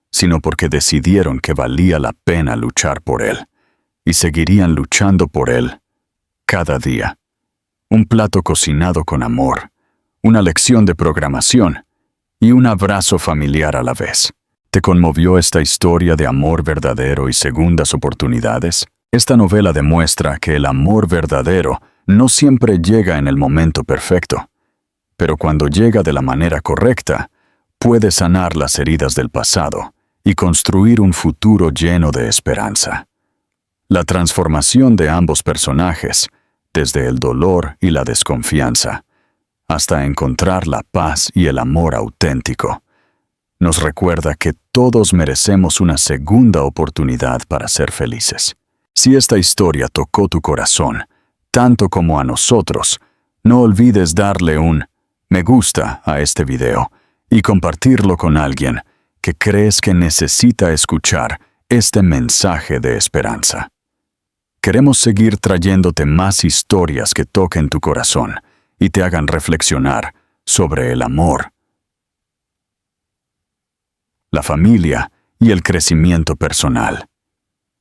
sino porque decidieron que valía la pena luchar por él, y seguirían luchando por él cada día. Un plato cocinado con amor, una lección de programación, y un abrazo familiar a la vez. ¿Te conmovió esta historia de amor verdadero y segundas oportunidades? Esta novela demuestra que el amor verdadero no siempre llega en el momento perfecto, pero cuando llega de la manera correcta, puede sanar las heridas del pasado y construir un futuro lleno de esperanza. La transformación de ambos personajes, desde el dolor y la desconfianza, hasta encontrar la paz y el amor auténtico, nos recuerda que todos merecemos una segunda oportunidad para ser felices. Si esta historia tocó tu corazón, tanto como a nosotros, no olvides darle un me gusta a este video y compartirlo con alguien que crees que necesita escuchar este mensaje de esperanza. Queremos seguir trayéndote más historias que toquen tu corazón y te hagan reflexionar sobre el amor, la familia y el crecimiento personal.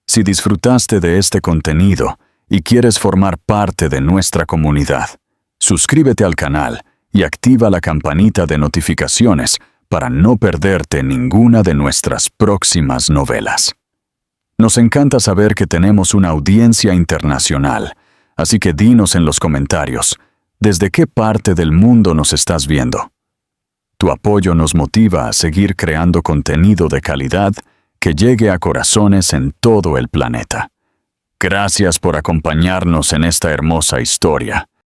Si disfrutaste de este contenido y quieres formar parte de nuestra comunidad, suscríbete al canal y activa la campanita de notificaciones para no perderte ninguna de nuestras próximas novelas. Nos encanta saber que tenemos una audiencia internacional, así que dinos en los comentarios, ¿desde qué parte del mundo nos estás viendo? Tu apoyo nos motiva a seguir creando contenido de calidad que llegue a corazones en todo el planeta. Gracias por acompañarnos en esta hermosa historia.